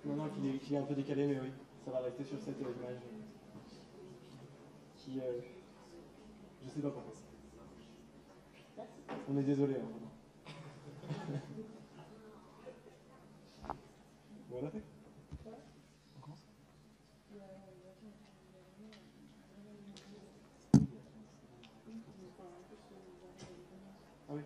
Non, non, qu'il est un peu décalé, mais oui, ça va rester sur cette image. Qui, je sais pas pourquoi. On est désolé. Hein, bon, on a fait. On commence. Ah oui.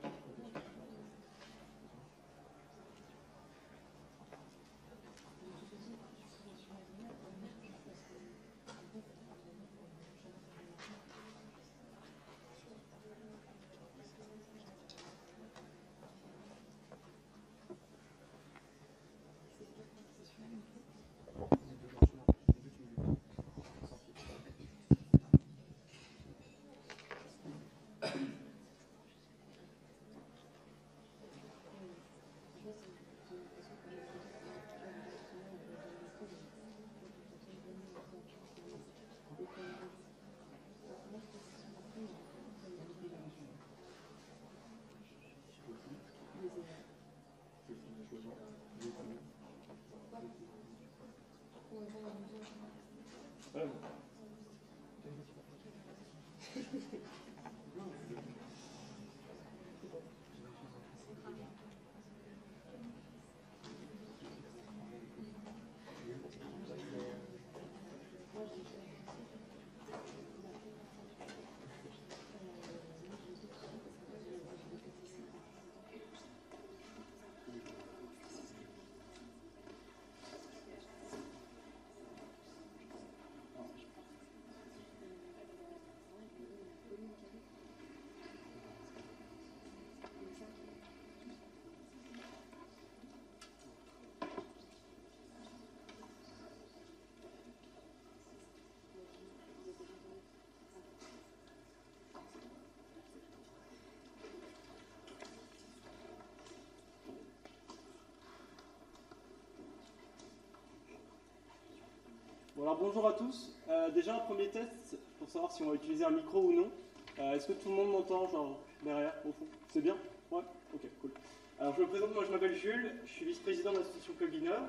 Bon, alors bonjour à tous. Déjà un premier test pour savoir si on va utiliser un micro ou non. Est-ce que tout le monde m'entend, genre derrière, au fond? C'est bien? Ouais? Ok, cool. Alors je me présente, moi je m'appelle Jules, je suis vice-président de l'association Clubinov,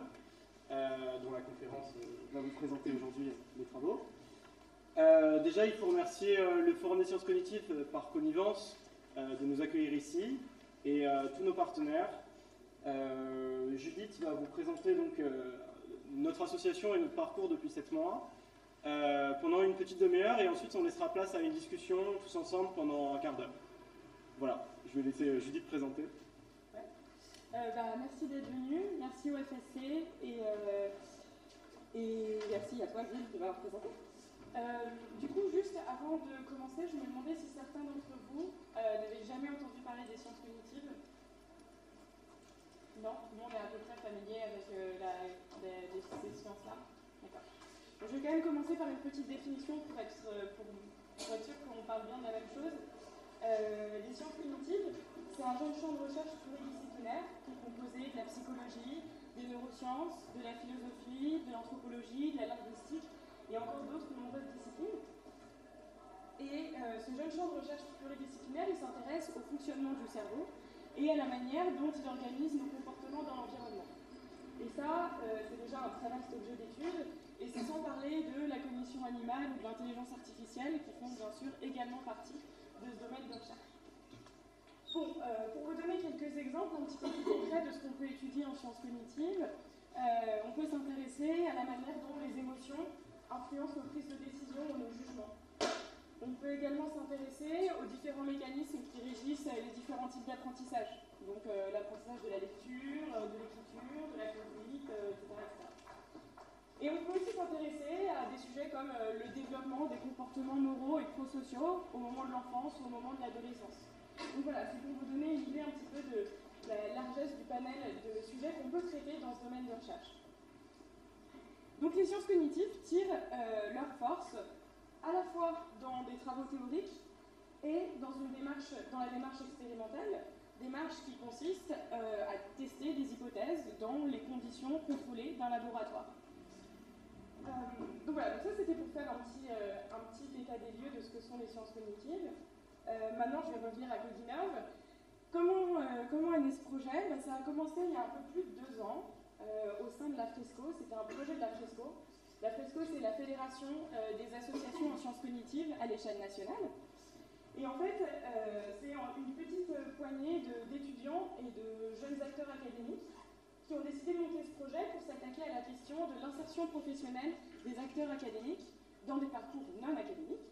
dont la conférence va vous présenter aujourd'hui les travaux. Déjà il faut remercier le Forum des sciences cognitives par connivence de nous accueillir ici et tous nos partenaires. Judith va vous présenter donc notre association et notre parcours depuis 7 mois pendant une petite demi-heure et ensuite on laissera place à une discussion tous ensemble pendant un quart d'heure. Voilà, je vais laisser Judith présenter. Ouais. Merci d'être venu, merci au FSC et merci à toi Gilles de m'avoir présenté. Du coup, juste avant de commencer, je me demandais si certains d'entre vous n'avaient jamais entendu parler des sciences cognitives. Non, tout le monde est à peu près familier avec ces sciences-là. D'accord. Donc, je vais quand même commencer par une petite définition pour être sûr qu'on parle bien de la même chose. Les sciences cognitives, c'est un jeune champ de recherche pluridisciplinaire qui est composé de la psychologie, des neurosciences, de la philosophie, de l'anthropologie, de la linguistique et encore d'autres nombreuses disciplines. Et ce jeune champ de recherche pluridisciplinaire, il s'intéresse au fonctionnement du cerveau et à la manière dont il organise nos comportements dans l'environnement. Et ça, c'est déjà un très vaste objet d'étude, et c'est sans parler de la cognition animale ou de l'intelligence artificielle, qui font bien sûr également partie de ce domaine de recherche. Bon, pour vous donner quelques exemples un petit peu plus concrets de ce qu'on peut étudier en sciences cognitives, on peut s'intéresser à la manière dont les émotions influencent nos prises de décision ou nos jugements. On peut également s'intéresser aux différents mécanismes qui régissent les différents types d'apprentissage. Donc l'apprentissage de la lecture, de l'écriture, de la conduite, etc., etc. Et on peut aussi s'intéresser à des sujets comme le développement des comportements moraux et prosociaux au moment de l'enfance ou au moment de l'adolescence. Donc voilà, c'est pour vous donner une idée un petit peu de la largesse du panel de sujets qu'on peut traiter dans ce domaine de recherche. Donc les sciences cognitives tirent leur force à la fois dans des travaux théoriques et dans la démarche expérimentale, démarche qui consiste à tester des hypothèses dans les conditions contrôlées d'un laboratoire. Donc voilà, donc ça c'était pour faire un petit état des lieux de ce que sont les sciences cognitives. Maintenant je vais revenir à Clubinov. Comment est né ce projet? Ça a commencé il y a un peu plus de 2 ans au sein de la Fresco. C'était un projet de la Fresco. La Fresco, c'est la fédération des associations en sciences cognitives à l'échelle nationale. Et en fait, c'est une petite poignée d'étudiants et de jeunes acteurs académiques qui ont décidé de monter ce projet pour s'attaquer à la question de l'insertion professionnelle des acteurs académiques dans des parcours non académiques,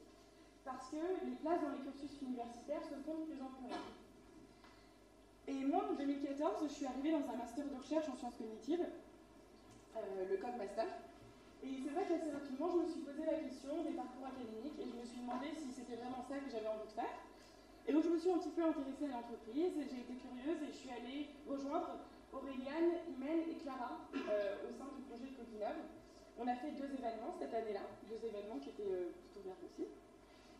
parce que les places dans les cursus universitaires se font de plus en plus rares. Et moi, en 2014, je suis arrivée dans un master de recherche en sciences cognitives, le Code Master. Et c'est vrai qu'assez rapidement, je me suis posé la question des parcours académiques et je me suis demandé si c'était vraiment ça que j'avais envie de faire. Et donc je me suis un petit peu intéressée à l'entreprise, j'ai été curieuse et je suis allée rejoindre Auréliane, Imen et Clara au sein du projet de Coquinov. On a fait 2 événements cette année-là, 2 événements qui étaient plutôt bien réussis,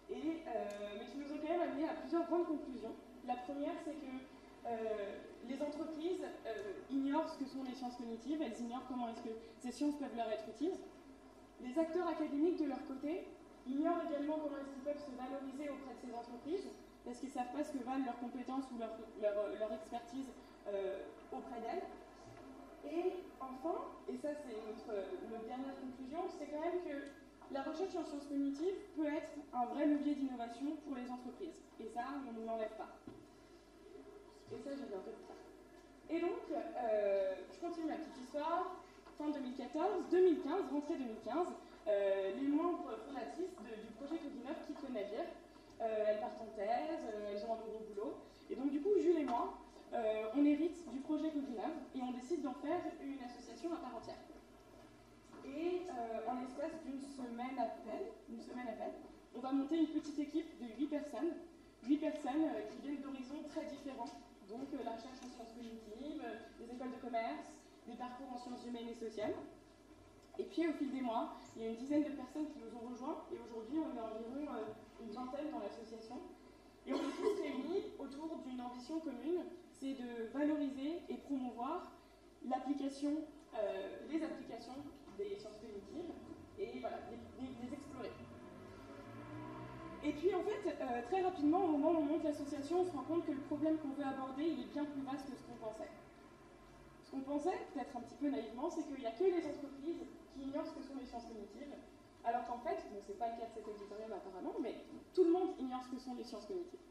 mais qui nous ont quand même amené à plusieurs grandes conclusions. La première, c'est que les entreprises ignorent ce que sont les sciences cognitives, elles ignorent comment est-ce que ces sciences peuvent leur être utiles. Les acteurs académiques, de leur côté, ignorent également comment est-ce qu'ils peuvent se valoriser auprès de ces entreprises, parce qu'ils ne savent pas ce que valent leurs compétences ou leur expertise auprès d'elles. Et enfin, et ça c'est notre dernière conclusion, c'est quand même que la recherche en sciences cognitives peut être un vrai levier d'innovation pour les entreprises. Et ça, on ne nous l'enlève pas. Et ça, j'ai bientôt dit ça. Et donc, je continue ma petite histoire. Fin 2014, 2015, rentrée 2015, les membres fondatrices du projet Coquinov quittent le navire. Elles partent en thèse, elles ont un nouveau boulot. Et donc, du coup, Jules et moi, on hérite du projet Coquinov et on décide d'en faire une association à part entière. Et en l'espace d'une semaine à peine, on va monter une petite équipe de 8 personnes. 8 personnes qui viennent d'horizons très différents. Donc la recherche en sciences cognitives, des écoles de commerce, des parcours en sciences humaines et sociales. Et puis au fil des mois, il y a une dizaine de personnes qui nous ont rejoints et aujourd'hui on est environ une vingtaine dans l'association. Et on est tous réunis autour d'une ambition commune, c'est de valoriser et promouvoir l'application, les applications des sciences cognitives et voilà, les explorer. Et puis en fait, très rapidement, au moment où on monte l'association, on se rend compte que le problème qu'on veut aborder, il est bien plus vaste que ce qu'on pensait. Ce qu'on pensait, peut-être un petit peu naïvement, c'est qu'il n'y a que les entreprises qui ignorent ce que sont les sciences cognitives, alors qu'en fait, bon, c'est pas le cas de cet éditorial apparemment, mais tout le monde ignore ce que sont les sciences cognitives.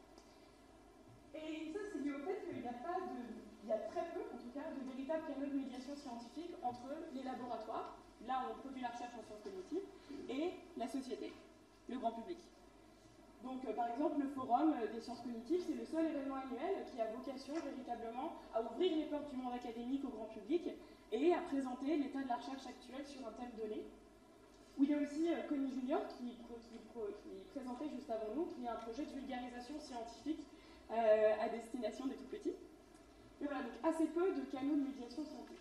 Et ça, c'est lié au fait qu'il n'y a pas il y a très peu, en tout cas, de véritables canaux de médiation scientifique entre les laboratoires, là où on produit la recherche en sciences cognitives, et la société, le grand public. Donc, par exemple, le Forum des sciences cognitives, c'est le seul événement annuel qui a vocation véritablement à ouvrir les portes du monde académique au grand public et à présenter l'état de la recherche actuelle sur un thème donné. Où il y a aussi Connie Junior qui présentait juste avant nous, qui est un projet de vulgarisation scientifique à destination des tout-petits. Mais voilà, donc assez peu de canaux de médiation scientifique.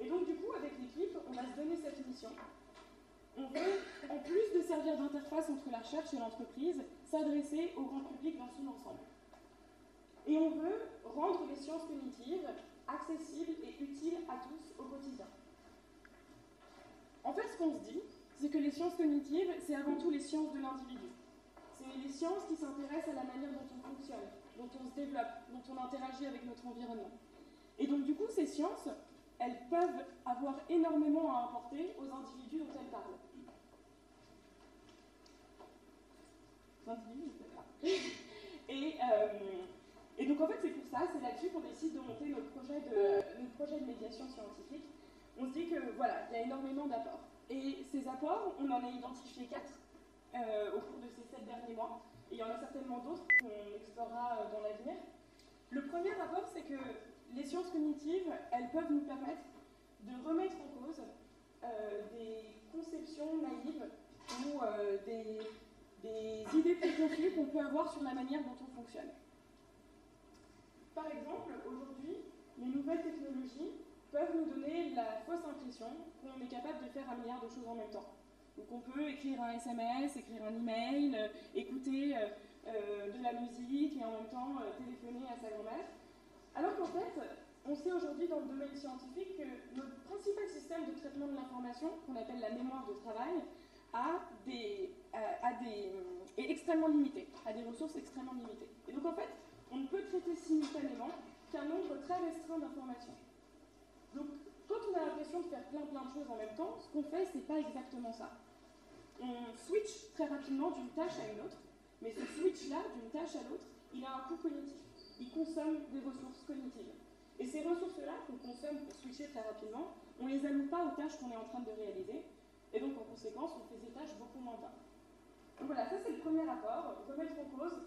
Et donc, du coup, avec l'équipe, on va se donner cette mission. On veut, en plus de servir d'interface entre la recherche et l'entreprise, s'adresser au grand public dans son ensemble. Et on veut rendre les sciences cognitives accessibles et utiles à tous au quotidien. En fait, ce qu'on se dit, c'est que les sciences cognitives, c'est avant tout les sciences de l'individu. C'est les sciences qui s'intéressent à la manière dont on fonctionne, dont on se développe, dont on interagit avec notre environnement. Et donc, du coup, ces sciences, elles peuvent avoir énormément à apporter aux individus dont elles parlent. Et donc en fait c'est pour ça, c'est là-dessus qu'on décide de monter notre projet de médiation scientifique. On se dit que voilà, il y a énormément d'apports. Et ces apports, on en a identifié 4 au cours de ces 7 derniers mois. Et il y en a certainement d'autres qu'on explorera dans l'avenir. Le premier apport, c'est que les sciences cognitives, elles peuvent nous permettre de remettre en cause des conceptions naïves ou des idées préconçues qu'on peut avoir sur la manière dont on fonctionne. Par exemple, aujourd'hui, les nouvelles technologies peuvent nous donner la fausse impression qu'on est capable de faire 1 milliard de choses en même temps. Donc on peut écrire un SMS, écrire un email, écouter de la musique et en même temps téléphoner à sa grand-mère. Alors qu'en fait, on sait aujourd'hui dans le domaine scientifique que notre principal système de traitement de l'information, qu'on appelle la mémoire de travail, est extrêmement limité, a des ressources extrêmement limitées. Et donc en fait, on ne peut traiter simultanément qu'un nombre très restreint d'informations. Donc quand on a l'impression de faire plein de choses en même temps, ce qu'on fait, c'est pas exactement ça. On switch très rapidement d'une tâche à une autre, mais ce switch-là, d'une tâche à l'autre, il a un coût cognitif. Il consomme des ressources cognitives. Et ces ressources-là qu'on consomme pour switcher très rapidement, on ne les alloue pas aux tâches qu'on est en train de réaliser, et donc en conséquence, on fait des tâches beaucoup moins bien. Donc voilà, ça c'est le premier rapport, remettre en cause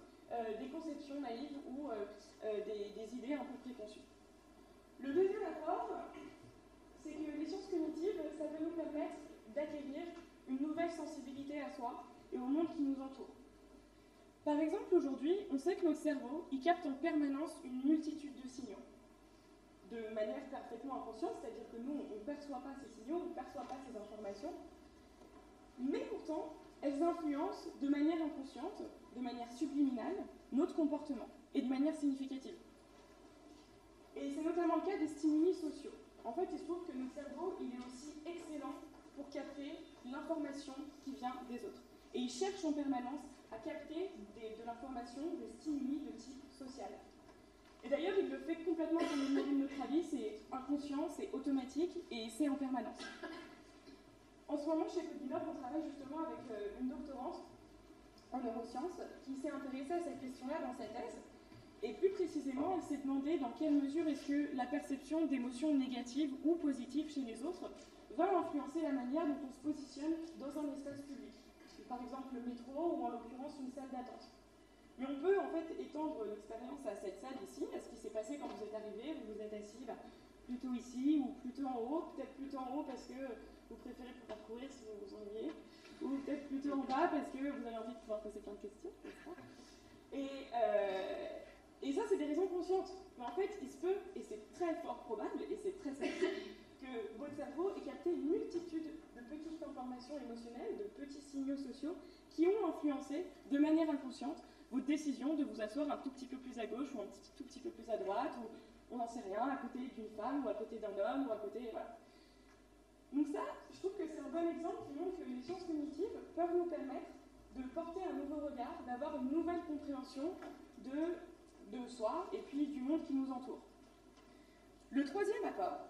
des conceptions naïves ou des idées un peu préconçues. Le deuxième rapport, c'est que les sciences cognitives, ça va nous permettre d'acquérir une nouvelle sensibilité à soi et au monde qui nous entoure. Par exemple, aujourd'hui, on sait que notre cerveau, il capte en permanence une multitude de signaux, de manière parfaitement inconsciente, c'est-à-dire que nous, on ne perçoit pas ces signaux, on ne perçoit pas ces informations, mais pourtant, elles influencent de manière inconsciente, de manière subliminale, notre comportement, et de manière significative. Et c'est notamment le cas des stimuli sociaux. En fait, il se trouve que notre cerveau, il est aussi excellent pour capter l'information qui vient des autres. Et il cherche en permanence à capter de l'information, des stimuli de type social. Et d'ailleurs, il le fait complètement comme une nourrit de notre avis, c'est inconscient, c'est automatique, et c'est en permanence. En ce moment, chez Codilab, on travaille justement avec une doctorante en neurosciences qui s'est intéressée à cette question-là dans sa thèse. Et plus précisément, elle s'est demandé dans quelle mesure est-ce que la perception d'émotions négatives ou positives chez les autres va influencer la manière dont on se positionne dans un espace public. Par exemple le métro ou en l'occurrence une salle d'attente. Mais on peut en fait étendre l'expérience à cette salle ici, à ce qui s'est passé quand vous êtes arrivé, vous vous êtes assis plutôt ici ou plutôt en haut, peut-être plutôt en haut parce que vous préférez pouvoir courir si vous vous ennuyez, ou peut-être plutôt en bas parce que vous avez envie de pouvoir poser plein de questions, n'est-ce pas ? Et ça, c'est des raisons conscientes. Mais en fait, il se peut, et c'est très fort probable, et c'est très simple, que votre cerveau ait capté une multitude de petites informations émotionnelles, de petits signaux sociaux, qui ont influencé de manière inconsciente votre décision de vous asseoir un tout petit peu plus à gauche ou un tout petit peu plus à droite, ou on n'en sait rien, à côté d'une femme, ou à côté d'un homme, ou à côté... Voilà. Donc ça, je trouve que c'est un bon exemple qui montre que les sciences cognitives peuvent nous permettre de porter un nouveau regard, d'avoir une nouvelle compréhension de soi et puis du monde qui nous entoure. Le troisième apport,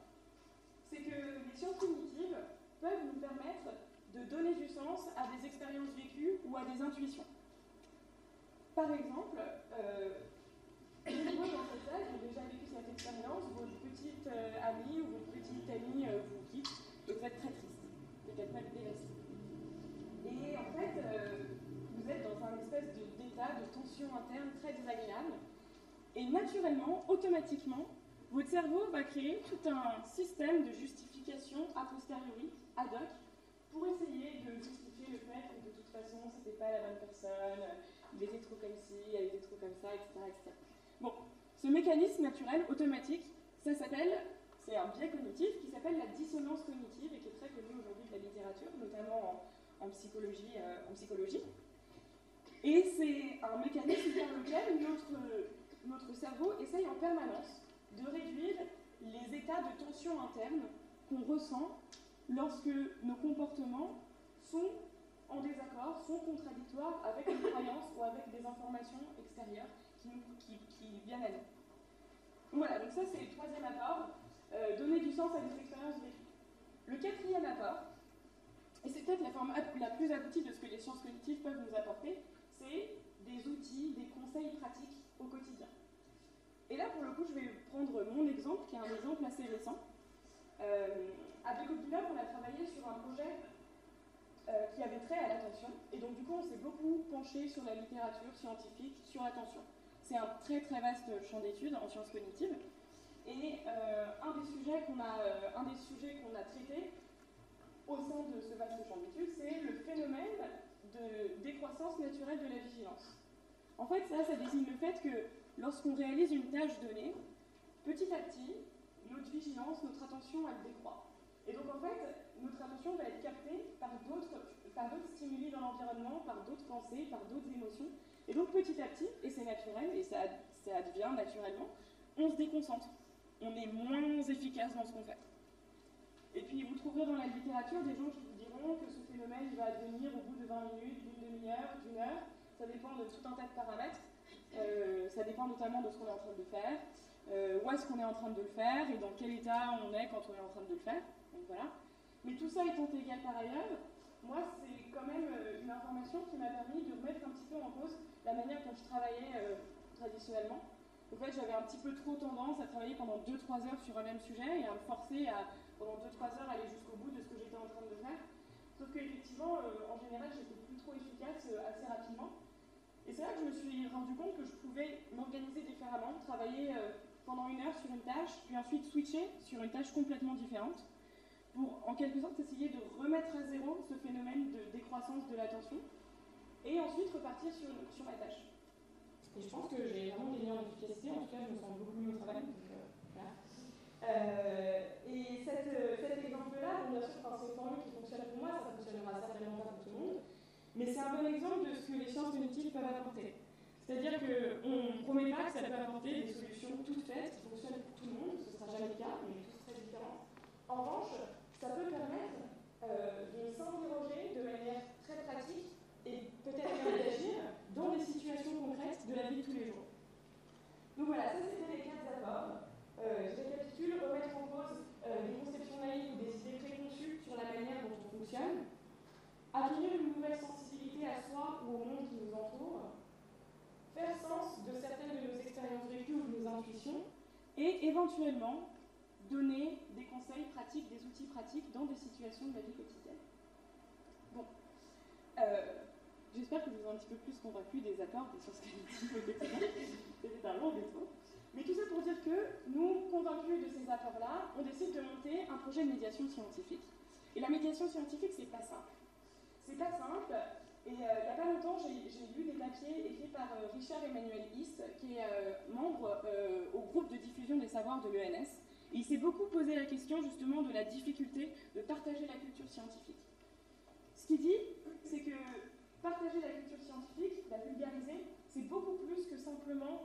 c'est que les sciences cognitives peuvent nous permettre de donner du sens à des expériences vécues ou à des intuitions. Par exemple, nombreux dans cette salle ont déjà vécu cette expérience, votre petite amie ou votre petite amie vous quitte et vous êtes très triste, peut-être même dévasté. Et en fait, vous êtes dans un espèce d'état de tension interne très désagréable. Et naturellement, automatiquement, votre cerveau va créer tout un système de justification a posteriori, ad hoc, pour essayer de justifier le fait que de toute façon, c'était pas la bonne personne, il était trop comme ci, elle était trop comme ça, etc., etc. Bon, ce mécanisme naturel, automatique, ça s'appelle, c'est un biais cognitif qui s'appelle la dissonance cognitive et qui est très connu aujourd'hui de la littérature, notamment en psychologie. Et c'est un mécanisme par lequel notre cerveau essaye en permanence de réduire les états de tension interne qu'on ressent lorsque nos comportements sont en désaccord, sont contradictoires avec une croyance ou avec des informations extérieures qui viennent à nous. Voilà, donc ça c'est le troisième apport, donner du sens à des expériences vécues. Le quatrième apport, et c'est peut-être la forme la plus aboutie de ce que les sciences cognitives peuvent nous apporter, c'est des outils, des conseils pratiques au quotidien. Et là, pour le coup, je vais prendre mon exemple, qui est un exemple assez récent. Avec Codilab, on a travaillé sur un projet qui avait trait à l'attention, et donc du coup, on s'est beaucoup penché sur la littérature scientifique sur l'attention. C'est un très très vaste champ d'études en sciences cognitives, et un des sujets qu'on a traité au sein de ce vaste champ d'études, c'est le phénomène de décroissance naturelle de la vigilance. En fait, ça désigne le fait que lorsqu'on réalise une tâche donnée, petit à petit, notre vigilance, notre attention, elle décroît. Et donc en fait, notre attention va être captée par d'autres stimuli dans l'environnement, par d'autres pensées, par d'autres émotions. Et donc petit à petit, et c'est naturel, et ça advient naturellement, on se déconcentre. On est moins efficace dans ce qu'on fait. Et puis vous trouverez dans la littérature des gens qui vous diront que ce phénomène va advenir au bout de 20 minutes, d'une demi-heure, d'une heure. Ça dépend de tout un tas de paramètres. Ça dépend notamment de ce qu'on est en train de faire. où est-ce qu'on est en train de le faire et dans quel état on est quand on est en train de le faire. Donc voilà. Mais tout ça étant égal par ailleurs, moi c'est quand même une information qui m'a permis de remettre un petit peu en cause la manière dont je travaillais traditionnellement. En fait, j'avais un petit peu trop tendance à travailler pendant 2-3 heures sur un même sujet et à me forcer à, pendant 2-3 heures, aller jusqu'au bout de ce que j'étais en train de faire. Sauf qu'effectivement, en général, j'étais plus trop efficace assez rapidement. Et c'est là que je me suis rendu compte que je pouvais m'organiser différemment, travailler pendant 1 heure sur une tâche, puis ensuite switcher sur une tâche complètement différente, pour en quelque sorte essayer de remettre à zéro ce phénomène de décroissance de l'attention, et ensuite repartir sur la tâche. Et je pense que j'ai vraiment gagné en efficacité, en tout cas je me sens beaucoup mieux au travail. Donc, voilà. Et cet exemple-là, bon, bien sûr, c'est une formule qui fonctionne pour moi, ça fonctionnera certainement pas pour tout le monde, mais c'est un bon exemple de ce que les sciences cognitives peuvent apporter. C'est-à-dire qu'on ne promet pas que ça peut apporter des solutions toutes faites qui fonctionnent pour tout le monde, ce ne sera jamais le cas, on est tous très différents. En revanche, ça peut permettre de s'interroger de manière très pratique et peut-être même d'agir dans des situations concrètes de la vie de tous les jours. Donc voilà, ça c'était les 4 apports. Je récapitule, remettre en cause des conceptions naïves ou des idées préconçues sur la manière dont on fonctionne, acquérir une nouvelle sensibilité à soi ou au monde qui nous entoure, faire sens de certaines de nos expériences vécues ou de nos intuitions, et éventuellement donner des conseils pratiques, des outils pratiques dans des situations de la vie quotidienne. Bon, j'espère que je vous ai un petit peu plus convaincu des apports des sciences cognitives au quotidien. C'était un long détour. Mais tout ça pour dire que nous, convaincus de ces apports-là, on décide de monter un projet de médiation scientifique. Et la médiation scientifique, c'est pas simple. C'est pas simple. Et il n'y a pas longtemps, j'ai lu des papiers écrits par Richard Emmanuel Hist, qui est membre au groupe de diffusion des savoirs de l'ENS. Et il s'est beaucoup posé la question justement de la difficulté de partager la culture scientifique. Ce qu'il dit, c'est que partager la culture scientifique, la vulgariser, c'est beaucoup plus que simplement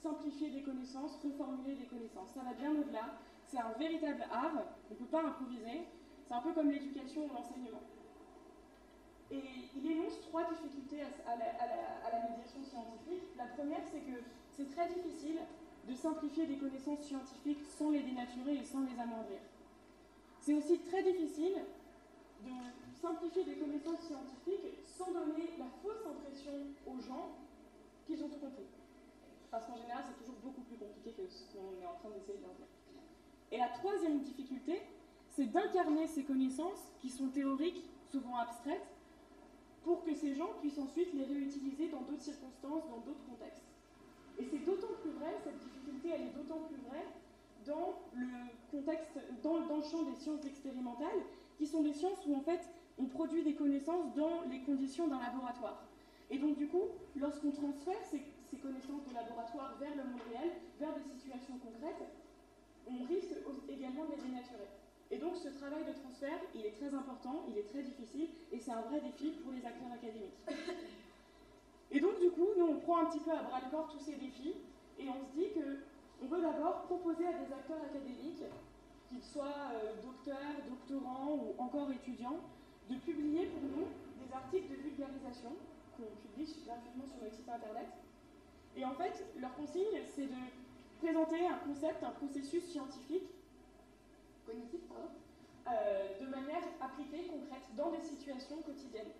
simplifier des connaissances, reformuler des connaissances. Ça va bien au-delà. C'est un véritable art, on ne peut pas improviser. C'est un peu comme l'éducation ou l'enseignement. Et il énonce 3 difficultés à la médiation scientifique. La première, c'est que c'est très difficile de simplifier des connaissances scientifiques sans les dénaturer et sans les amoindrir. C'est aussi très difficile de simplifier des connaissances scientifiques sans donner la fausse impression aux gens qu'ils ont tout compris. Parce qu'en général, c'est toujours beaucoup plus compliqué que ce qu'on est en train d'essayer de leur dire. Et la troisième difficulté, c'est d'incarner ces connaissances qui sont théoriques, souvent abstraites, pour que ces gens puissent ensuite les réutiliser dans d'autres circonstances, dans d'autres contextes. Et c'est d'autant plus vrai, cette difficulté, elle est d'autant plus vraie dans le contexte, dans le champ des sciences expérimentales, qui sont des sciences où en fait on produit des connaissances dans les conditions d'un laboratoire. Et donc du coup, lorsqu'on transfère ces connaissances de laboratoire vers le monde réel, vers des situations concrètes, on risque également de les dénaturer. Et donc ce travail de transfert, il est très important, il est très difficile, et c'est un vrai défi pour les acteurs académiques. Et donc du coup, nous on prend un petit peu à bras-le-corps tous ces défis, et on se dit qu'on veut d'abord proposer à des acteurs académiques, qu'ils soient docteurs, doctorants ou encore étudiants, de publier pour nous des articles de vulgarisation qu'on publie gratuitement sur notre site internet. Et en fait, leur consigne, c'est de présenter un concept, un processus scientifique, cognitif, de manière appliquée, concrète, dans des situations quotidiennes.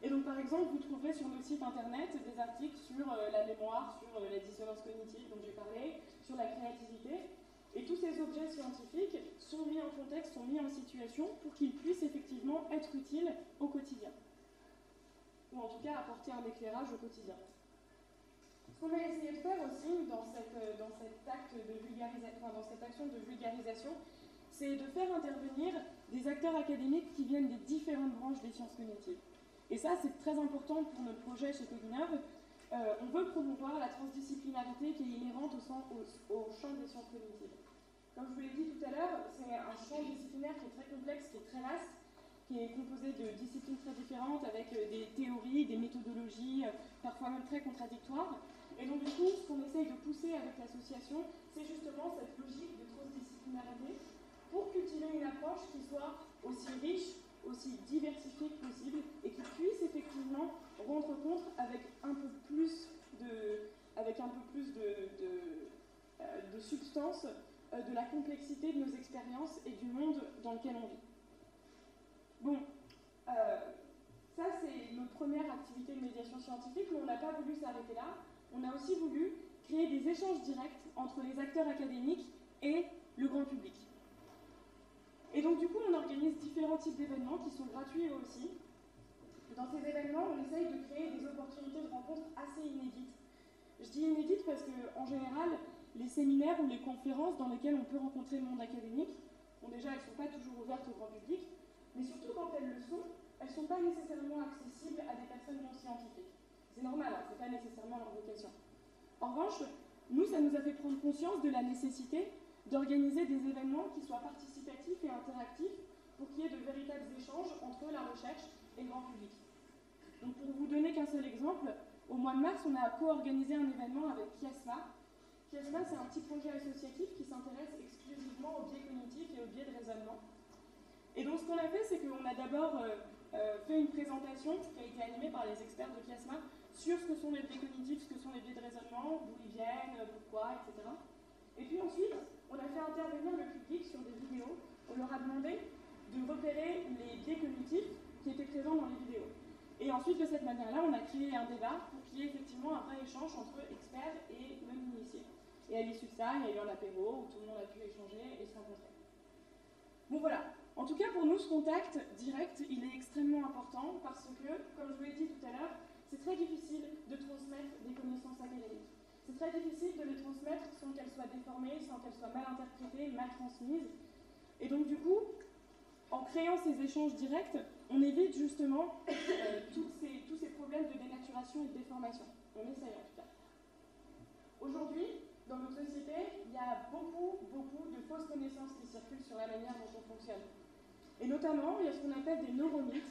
Et donc, par exemple, vous trouverez sur nos sites internet des articles sur la mémoire, sur la dissonance cognitive dont j'ai parlé, sur la créativité. Et tous ces objets scientifiques sont mis en contexte, sont mis en situation pour qu'ils puissent effectivement être utiles au quotidien. Ou en tout cas apporter un éclairage au quotidien. Ce qu'on a essayé de faire aussi dans cette action de vulgarisation, c'est de faire intervenir des acteurs académiques qui viennent des différentes branches des sciences cognitives. Et ça, c'est très important pour notre projet chez Cognove. On veut promouvoir la transdisciplinarité qui est inhérente au champ des sciences cognitives. Comme je vous l'ai dit tout à l'heure, c'est un champ disciplinaire qui est très complexe, qui est très vaste, qui est composé de disciplines très différentes, avec des théories, des méthodologies, parfois même très contradictoires. Et donc du coup, ce qu'on essaye de pousser avec l'association, c'est justement cette logique de transdisciplinarité pour cultiver une approche qui soit aussi riche, aussi diversifiée que possible, et qui puisse effectivement rendre compte avec un peu plus de de substance de la complexité de nos expériences et du monde dans lequel on vit. Bon, ça c'est notre première activité de médiation scientifique, mais on n'a pas voulu s'arrêter là. On a aussi voulu créer des échanges directs entre les acteurs académiques et le grand public. Et donc du coup, on organise différents types d'événements qui sont gratuits eux aussi. Dans ces événements, on essaye de créer des opportunités de rencontres assez inédites. Je dis inédites parce qu'en général, les séminaires ou les conférences dans lesquelles on peut rencontrer le monde académique, bon déjà, elles ne sont pas toujours ouvertes au grand public, mais surtout quand elles le sont, elles ne sont pas nécessairement accessibles à des personnes non scientifiques. C'est normal, hein, ce n'est pas nécessairement leur vocation. En revanche, nous, ça nous a fait prendre conscience de la nécessité d'organiser des événements qui soient participatifs et interactifs pour qu'il y ait de véritables échanges entre la recherche et le grand public. Donc pour vous donner qu'un seul exemple, au mois de mars, on a co-organisé un événement avec Chiasma. Chiasma, c'est un petit projet associatif qui s'intéresse exclusivement aux biais cognitifs et aux biais de raisonnement. Et donc ce qu'on a fait, c'est qu'on a d'abord fait une présentation qui a été animée par les experts de Chiasma sur ce que sont les biais cognitifs, ce que sont les biais de raisonnement, d'où ils viennent, pourquoi, etc. Et puis ensuite, on a fait intervenir le public sur des vidéos. On leur a demandé de repérer les biais cognitifs qui étaient présents dans les vidéos. Et ensuite, de cette manière-là, on a créé un débat pour qu'il y ait effectivement un vrai échange entre experts et non-initiés. Et à l'issue de ça, il y a eu un apéro où tout le monde a pu échanger et se rencontrer. Bon voilà. En tout cas, pour nous, ce contact direct, il est extrêmement important parce que, comme je vous l'ai dit tout à l'heure, c'est très difficile de transmettre des connaissances académiques. C'est très difficile de les transmettre sans qu'elles soient déformées, sans qu'elles soient mal interprétées, mal transmises. Et donc, du coup, en créant ces échanges directs, on évite justement tous ces problèmes de dénaturation et de déformation. On essaye en tout cas. Aujourd'hui, dans notre société, il y a beaucoup de fausses connaissances qui circulent sur la manière dont on fonctionne. Et notamment, il y a ce qu'on appelle des neuromythes.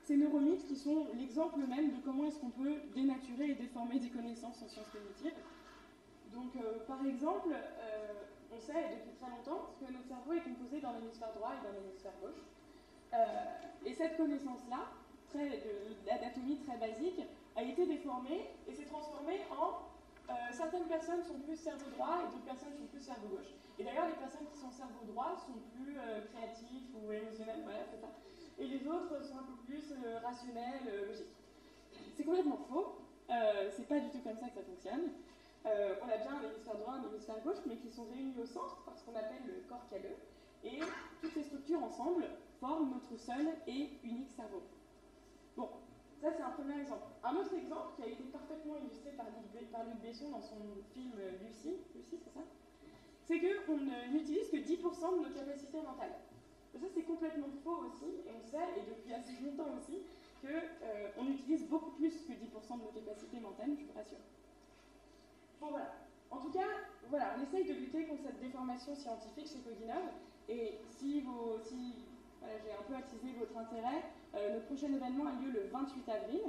Ces neuromythes qui sont l'exemple même de comment est-ce qu'on peut dénaturer et déformer des connaissances en sciences cognitives. Donc, par exemple, on sait depuis très longtemps que notre cerveau est composé d'un hémisphère droit et d'un hémisphère gauche. Et cette connaissance-là, d'anatomie très basique, a été déformée et s'est transformée en certaines personnes sont plus cerveau droit et d'autres personnes sont plus cerveau gauche. Et d'ailleurs, les personnes qui sont cerveau droit sont plus créatives ou émotionnelles, voilà, c'est ça. Et les autres sont un peu plus rationnelles, logiques. C'est complètement faux. C'est pas du tout comme ça que ça fonctionne. On a bien un hémisphère droit, un hémisphère gauche, mais qui sont réunis au centre par ce qu'on appelle le corps calleux. Et toutes ces structures ensemble forment notre seul et unique cerveau. Bon, ça c'est un premier exemple. Un autre exemple qui a été parfaitement illustré par Luc Besson dans son film Lucie, c'est ça ? C'est qu'on n'utilise que 10% de nos capacités mentales. Et ça c'est complètement faux aussi, et on sait, et depuis assez longtemps aussi, qu'on utilise beaucoup plus que 10% de nos capacités mentales, je vous rassure. Bon voilà. En tout cas, voilà, on essaye de lutter contre cette déformation scientifique chez Coginov, et si voilà, j'ai un peu attisé votre intérêt, le prochain événement a lieu le 28 avril.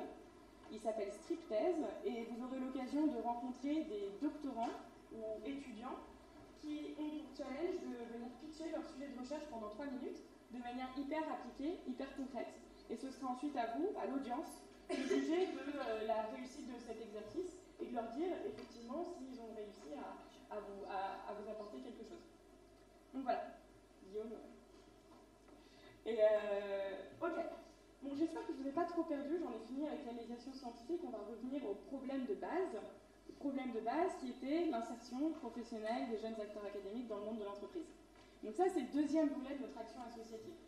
Il s'appelle Striptease et vous aurez l'occasion de rencontrer des doctorants ou étudiants qui ont pour challenge de venir pitcher leur sujet de recherche pendant 3 minutes de manière hyper appliquée, hyper concrète. Et ce sera ensuite à vous, à l'audience, de juger de la réussite de cet exercice et de leur dire effectivement s'ils ont réussi à vous apporter quelque chose. Donc voilà, Guillaume. Et ok. Bon, j'espère que je ne vous ai pas trop perdu, j'en ai fini avec la médiation scientifique, on va revenir au problème de base. Le problème de base qui était l'insertion professionnelle des jeunes acteurs académiques dans le monde de l'entreprise. Donc ça, c'est le deuxième volet de notre action associative.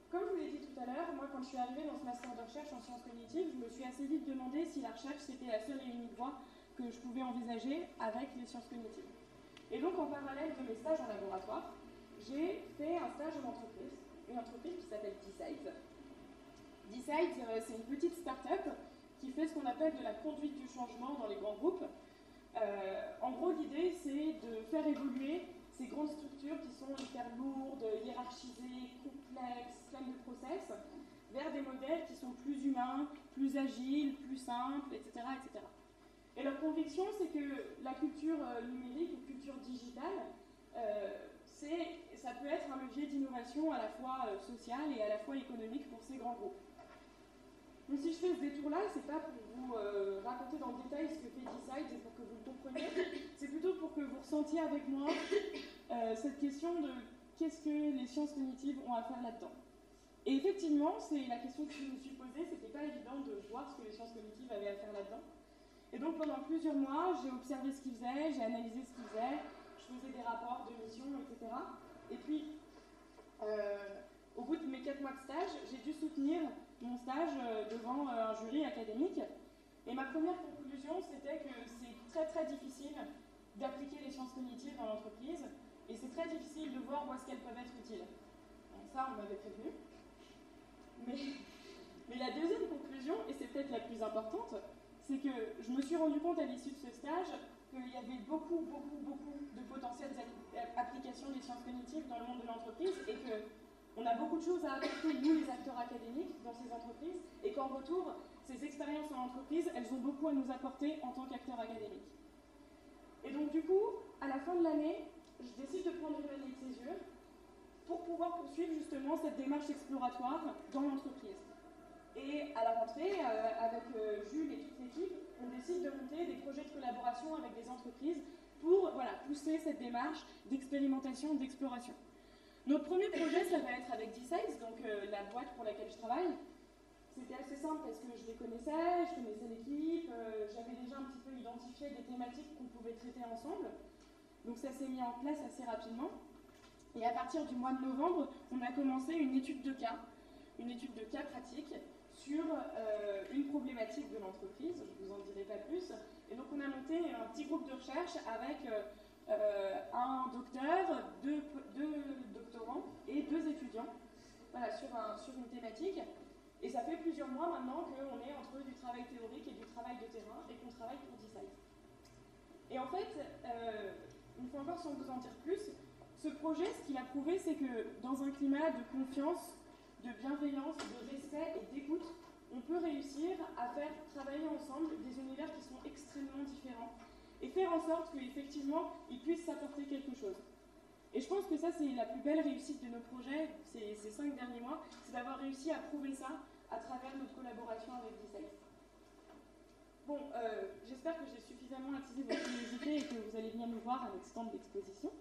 Comme je vous l'ai dit tout à l'heure, moi quand je suis arrivée dans ce master de recherche en sciences cognitives, je me suis assez vite demandé si la recherche c'était la seule et unique voie que je pouvais envisager avec les sciences cognitives. Et donc en parallèle de mes stages en laboratoire, j'ai fait un stage en entreprise, une entreprise qui s'appelle D-Sides. D-Sides, c'est une petite start-up qui fait ce qu'on appelle de la conduite du changement dans les grands groupes. En gros, l'idée, c'est de faire évoluer ces grandes structures qui sont hyper lourdes, hiérarchisées, complexes, pleines de process, vers des modèles qui sont plus humains, plus agiles, plus simples, etc., etc. Et leur conviction, c'est que la culture numérique ou culture digitale, ça peut être un levier d'innovation à la fois sociale et à la fois économique pour ces grands groupes. Donc si je fais ce détour-là, c'est pas pour vous raconter dans le détail ce que fait D-Sides et pour que vous le compreniez, c'est plutôt pour que vous ressentiez avec moi cette question de qu'est-ce que les sciences cognitives ont à faire là-dedans. Et effectivement, c'est la question que je me suis posée, c'était pas évident de voir ce que les sciences cognitives avaient à faire là-dedans. Et donc pendant plusieurs mois, j'ai observé ce qu'ils faisaient, j'ai analysé ce qu'ils faisaient, je faisais des rapports de mission, etc. Et puis, au bout de mes 4 mois de stage, j'ai dû soutenir mon stage devant un jury académique. Et ma première conclusion, c'était que c'est très très difficile d'appliquer les sciences cognitives dans l'entreprise, et c'est très difficile de voir où est-ce qu'elles peuvent être utiles. Donc ça, on m'avait prévenu. Mais la deuxième conclusion, et c'est peut-être la plus importante, c'est que je me suis rendu compte à l'issue de ce stage qu'il y avait beaucoup de potentielles applications des sciences cognitives dans le monde de l'entreprise, et qu'on a beaucoup de choses à apporter, nous les acteurs académiques, dans ces entreprises, et qu'en retour, ces expériences en entreprise, elles ont beaucoup à nous apporter en tant qu'acteurs académiques. Et donc du coup, à la fin de l'année, je décide de prendre une année de césure pour pouvoir poursuivre justement cette démarche exploratoire dans l'entreprise. Et à la rentrée, avec Jules et toute l'équipe, on décide de monter des projets de collaboration avec des entreprises pour pousser cette démarche d'expérimentation, d'exploration. Notre premier projet, ça va être avec D-Sides, donc la boîte pour laquelle je travaille. C'était assez simple parce que je les connaissais, je connaissais l'équipe, j'avais déjà un petit peu identifié des thématiques qu'on pouvait traiter ensemble. Donc ça s'est mis en place assez rapidement. Et à partir du mois de novembre, on a commencé une étude de cas pratique sur une problématique de l'entreprise, je ne vous en dirai pas plus. Et donc on a monté un petit groupe de recherche avec un docteur, deux doctorants et 2 étudiants sur une thématique. Et ça fait plusieurs mois maintenant qu'on est entre du travail théorique et du travail de terrain et qu'on travaille pour D-Sides. Et en fait, une fois encore sans vous en dire plus, ce projet, ce qu'il a prouvé, c'est que dans un climat de confiance, de bienveillance, de respect et d'écoute, on peut réussir à faire travailler ensemble des univers qui sont extrêmement différents et faire en sorte qu'effectivement, ils puissent s'apporter quelque chose. Et je pense que ça, c'est la plus belle réussite de nos projets ces 5 derniers mois, c'est d'avoir réussi à prouver ça à travers notre collaboration avec D-Sides. Bon, j'espère que j'ai suffisamment attisé votre curiosité et que vous allez venir nous voir à notre stand d'exposition.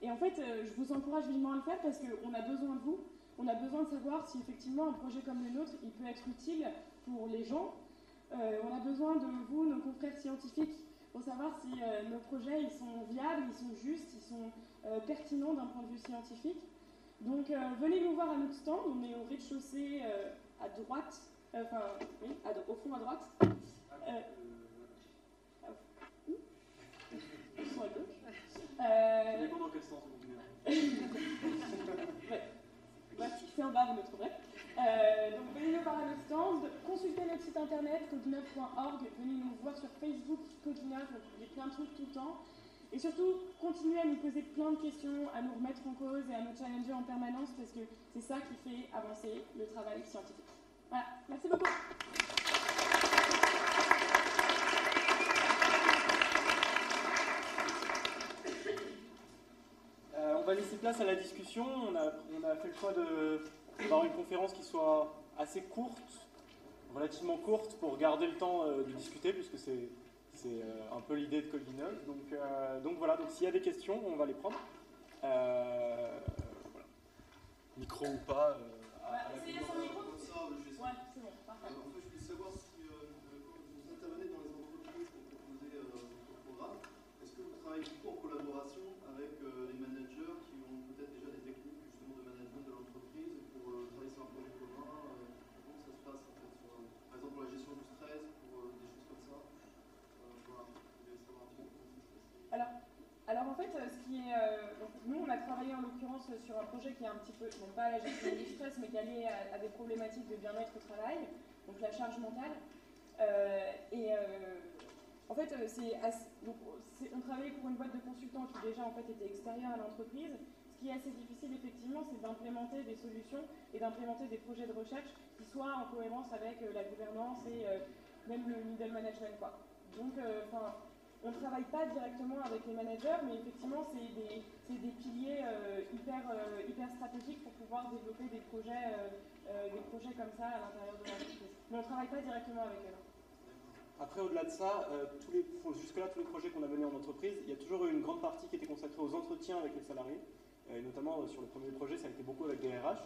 Et en fait, je vous encourage vivement à le faire parce qu'on a besoin de vous. On a besoin de savoir si effectivement un projet comme le nôtre, il peut être utile pour les gens. On a besoin de vous, nos confrères scientifiques, pour savoir si nos projets ils sont viables, ils sont justes, ils sont pertinents d'un point de vue scientifique. Donc venez nous voir à notre stand, on est au rez-de-chaussée à droite, au fond à droite. Au fond à gauche. Ça dépend dans quel sens vous venez. Ouais, c'est en bas, vous me trouverez. Donc venez nous voir à notre stand, consultez notre site internet codinov.org, venez nous voir sur Facebook Codinov, il y a plein de trucs tout le temps. Et surtout, continuez à nous poser plein de questions, à nous remettre en cause et à nous challenger en permanence parce que c'est ça qui fait avancer le travail scientifique. Voilà, merci beaucoup. On va laisser place à la discussion. On a fait le choix d'avoir une conférence qui soit assez courte, relativement courte, pour garder le temps de discuter, puisque c'est un peu l'idée de Codinov. Donc voilà, donc s'il y a des questions, on va les prendre. Voilà. Micro ou pas. Essayez son micro. Ouais, c'est bon, parfait. En fait, je voulais savoir si vous intervenez dans les entreprises pour proposer votre programme. Est-ce que vous travaillez beaucoup en collaboration avec les managers qui ont peut-être déjà des techniques justement de management de l'entreprise pour travailler sur un projet commun? Comment ça se passe en fait par exemple pour la gestion du stress, pour des choses comme ça? Voilà, je voulais savoir un petit peu comment ça se passe. Alors en fait, ce qui est, donc nous on a travaillé en l'occurrence sur un projet qui est un petit peu, non pas la gestion du stress, mais qui est lié à des problématiques de bien-être au travail, donc la charge mentale. En fait, on travaillait pour une boîte de consultants qui déjà en fait était extérieure à l'entreprise. Ce qui est assez difficile effectivement, c'est d'implémenter des solutions et d'implémenter des projets de recherche qui soient en cohérence avec la gouvernance et même le middle management, quoi. Donc, on ne travaille pas directement avec les managers, mais effectivement, c'est des piliers hyper stratégiques pour pouvoir développer des projets comme ça à l'intérieur de l'entreprise. Mais on ne travaille pas directement avec eux. Après, au-delà de ça, jusque-là, tous les projets qu'on a menés en entreprise, il y a toujours eu une grande partie qui était consacrée aux entretiens avec les salariés. Et notamment, sur le premier projet, ça a été beaucoup avec des RH.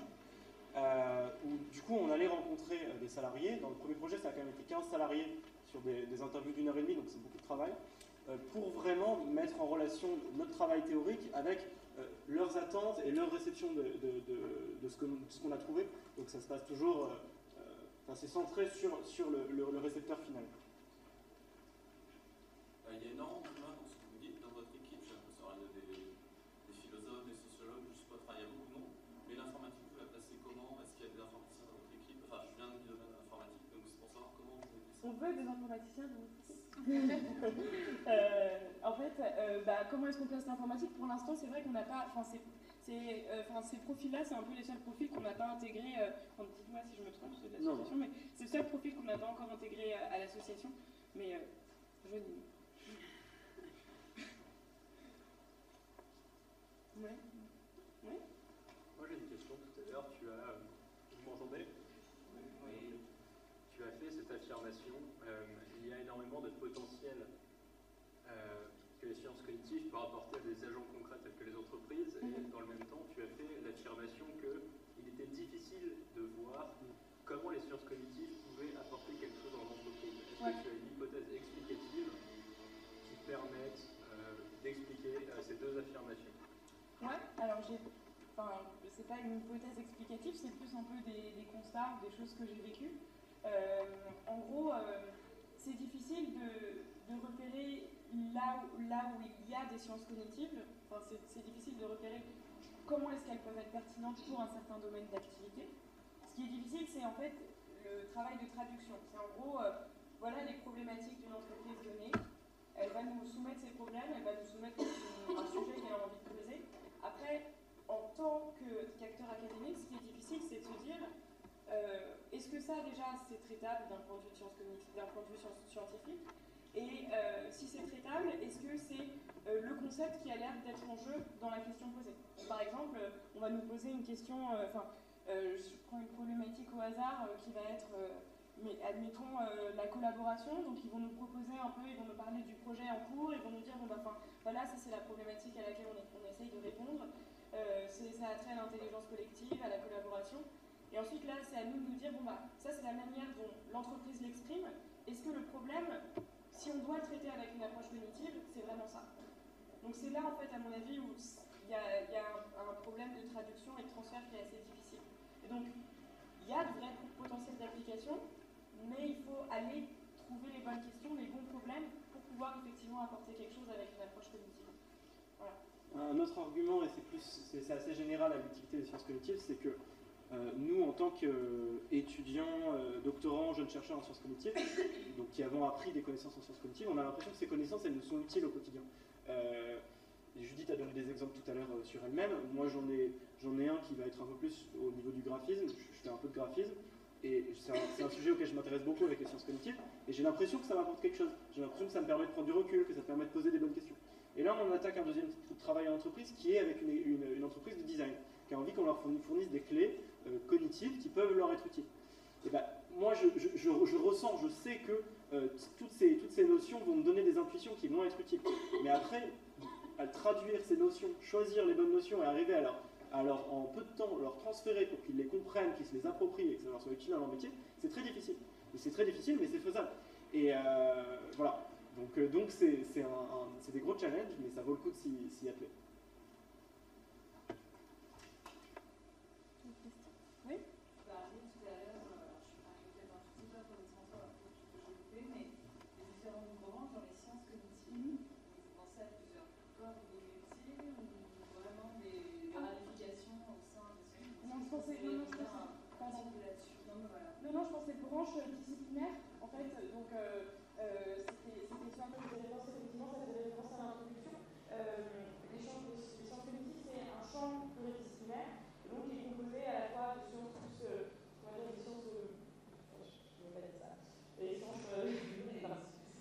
Où du coup on allait rencontrer des salariés. Dans le premier projet, ça a quand même été 15 salariés sur des interviews d'1h30, donc c'est beaucoup de travail, pour vraiment mettre en relation notre travail théorique avec leurs attentes et leur réception de ce qu'on a trouvé. Donc ça se passe toujours, c'est centré sur le récepteur final. Il y a énormément de communs dans ce que vous dites dans votre équipe. J'ai l'impression qu'il y a des philosophes, des sociologues, je ne sais pas, il y a beaucoup de noms. Mais l'informatique, vous la placez comment? Est-ce qu'il y a des informaticiens dans votre équipe? Enfin, je viens du domaine informatique, donc c'est pour savoir comment vous mettez ça. On veut des informaticiens dans votre équipe. En fait, comment est-ce qu'on place l'informatique? Pour l'instant, c'est vrai qu'on n'a pas... ces profils-là, c'est un peu les seuls profils qu'on n'a pas intégrés... dites-moi si je me trompe, c'est de l'association, mais c'est le seul profil qu'on n'a pas encore intégré à l'association. Mais je dis... Ouais. Oui. Moi j'ai une question tout à l'heure, vous m'entendez? Oui. Tu as fait cette affirmation, il y a énormément de potentiel que les sciences cognitives peuvent apporter à des agents concrets tels que les entreprises, et dans le même temps tu as fait l'affirmation qu'il était difficile de voir comment les sciences cognitives pouvaient apporter quelque chose dans l'entreprise. Est-ce que tu as une hypothèse explicative qui permette d'expliquer ces deux affirmations? Ouais, alors c'est pas une hypothèse explicative, c'est plus un peu des constats, des choses que j'ai vécues. En gros, c'est difficile de repérer là où il y a des sciences cognitives, c'est difficile de repérer comment est-ce qu'elles peuvent être pertinentes pour un certain domaine d'activité. Ce qui est difficile, c'est en fait le travail de traduction. C'est en gros, voilà les problématiques d'une entreprise donnée, elle va nous soumettre ses problèmes, elle va nous soumettre un sujet qu'elle a envie de creuser. Après, en tant qu'acteur académique, ce qui est difficile, c'est de se dire est-ce que ça, déjà, c'est traitable d'un point de vue de sciences cognitives, d'un point de vue scientifique? Et si c'est traitable, est-ce que c'est le concept qui a l'air d'être en jeu dans la question posée? Par exemple, on va nous poser une question, je prends une problématique au hasard qui va être, mais admettons, la collaboration. Donc ils vont nous proposer un peu, ils vont nous parler du projet en cours, ils vont nous dire, voilà, ça c'est la problématique à laquelle on essaye de répondre. Ça a trait à l'intelligence collective, à la collaboration. Et ensuite, là, c'est à nous de nous dire, ça c'est la manière dont l'entreprise l'exprime. Est-ce que le problème, si on doit le traiter avec une approche cognitive, c'est vraiment ça? Donc c'est là, en fait, à mon avis, où il y a un problème de traduction et de transfert qui est assez difficile. Et donc, il y a de vrais potentiels d'application, mais il faut aller trouver les bonnes questions, les bons problèmes, pour pouvoir effectivement apporter quelque chose avec une approche cognitive. Voilà. Un autre argument, et c'est assez général à l'utilité des sciences cognitives, c'est que nous, en tant qu'étudiants, doctorants, jeunes chercheurs en sciences cognitives, donc qui avons appris des connaissances en sciences cognitives, on a l'impression que ces connaissances, elles nous sont utiles au quotidien. Judith a donné des exemples tout à l'heure sur elle-même. Moi, j'en ai un qui va être un peu plus au niveau du graphisme. Je fais un peu de graphisme. Et c'est un sujet auquel je m'intéresse beaucoup avec les sciences cognitives. Et j'ai l'impression que ça m'apporte quelque chose. J'ai l'impression que ça me permet de prendre du recul, que ça permet de poser des bonnes questions. Et là, on attaque un deuxième type de travail en entreprise qui est avec une entreprise de design, qui a envie qu'on leur fournisse des clés cognitives qui peuvent leur être utiles. Et moi, je ressens, je sais que toutes ces notions vont me donner des intuitions qui vont être utiles. Mais après, à traduire ces notions, choisir les bonnes notions et arriver à leur, en peu de temps, leur transférer pour qu'ils les comprennent, qu'ils se les approprient et que ça leur soit utile dans leur métier, c'est très difficile. Et c'est très difficile, mais c'est faisable. Et voilà. Donc c'est des gros challenges, mais ça vaut le coup de s'y atteler. Oui. Non, je pensais branche disciplinaire, en fait, donc c'était sur un peu des références, effectivement, ça faisait référence à l'introduction. Les sciences cognitives, c'est un champ pluridisciplinaire, donc qui est composé à la fois de sciences plus, on va dire des sciences, je ne vais pas dire ça, des sciences,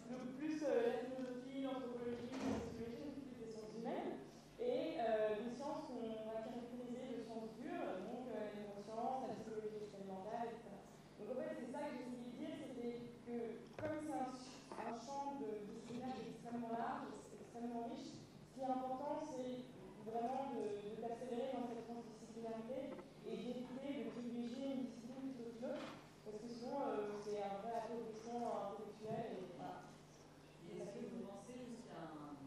donc plus la philosophie, l'anthropologie, s'accélérer dans cette transdisciplinarité et d'éviter de privilégier une discipline plutôt qu'une autre, parce que sinon c'est un vrai applaudissement intellectuel et voilà. Et est-ce que vous pensez jusqu'à un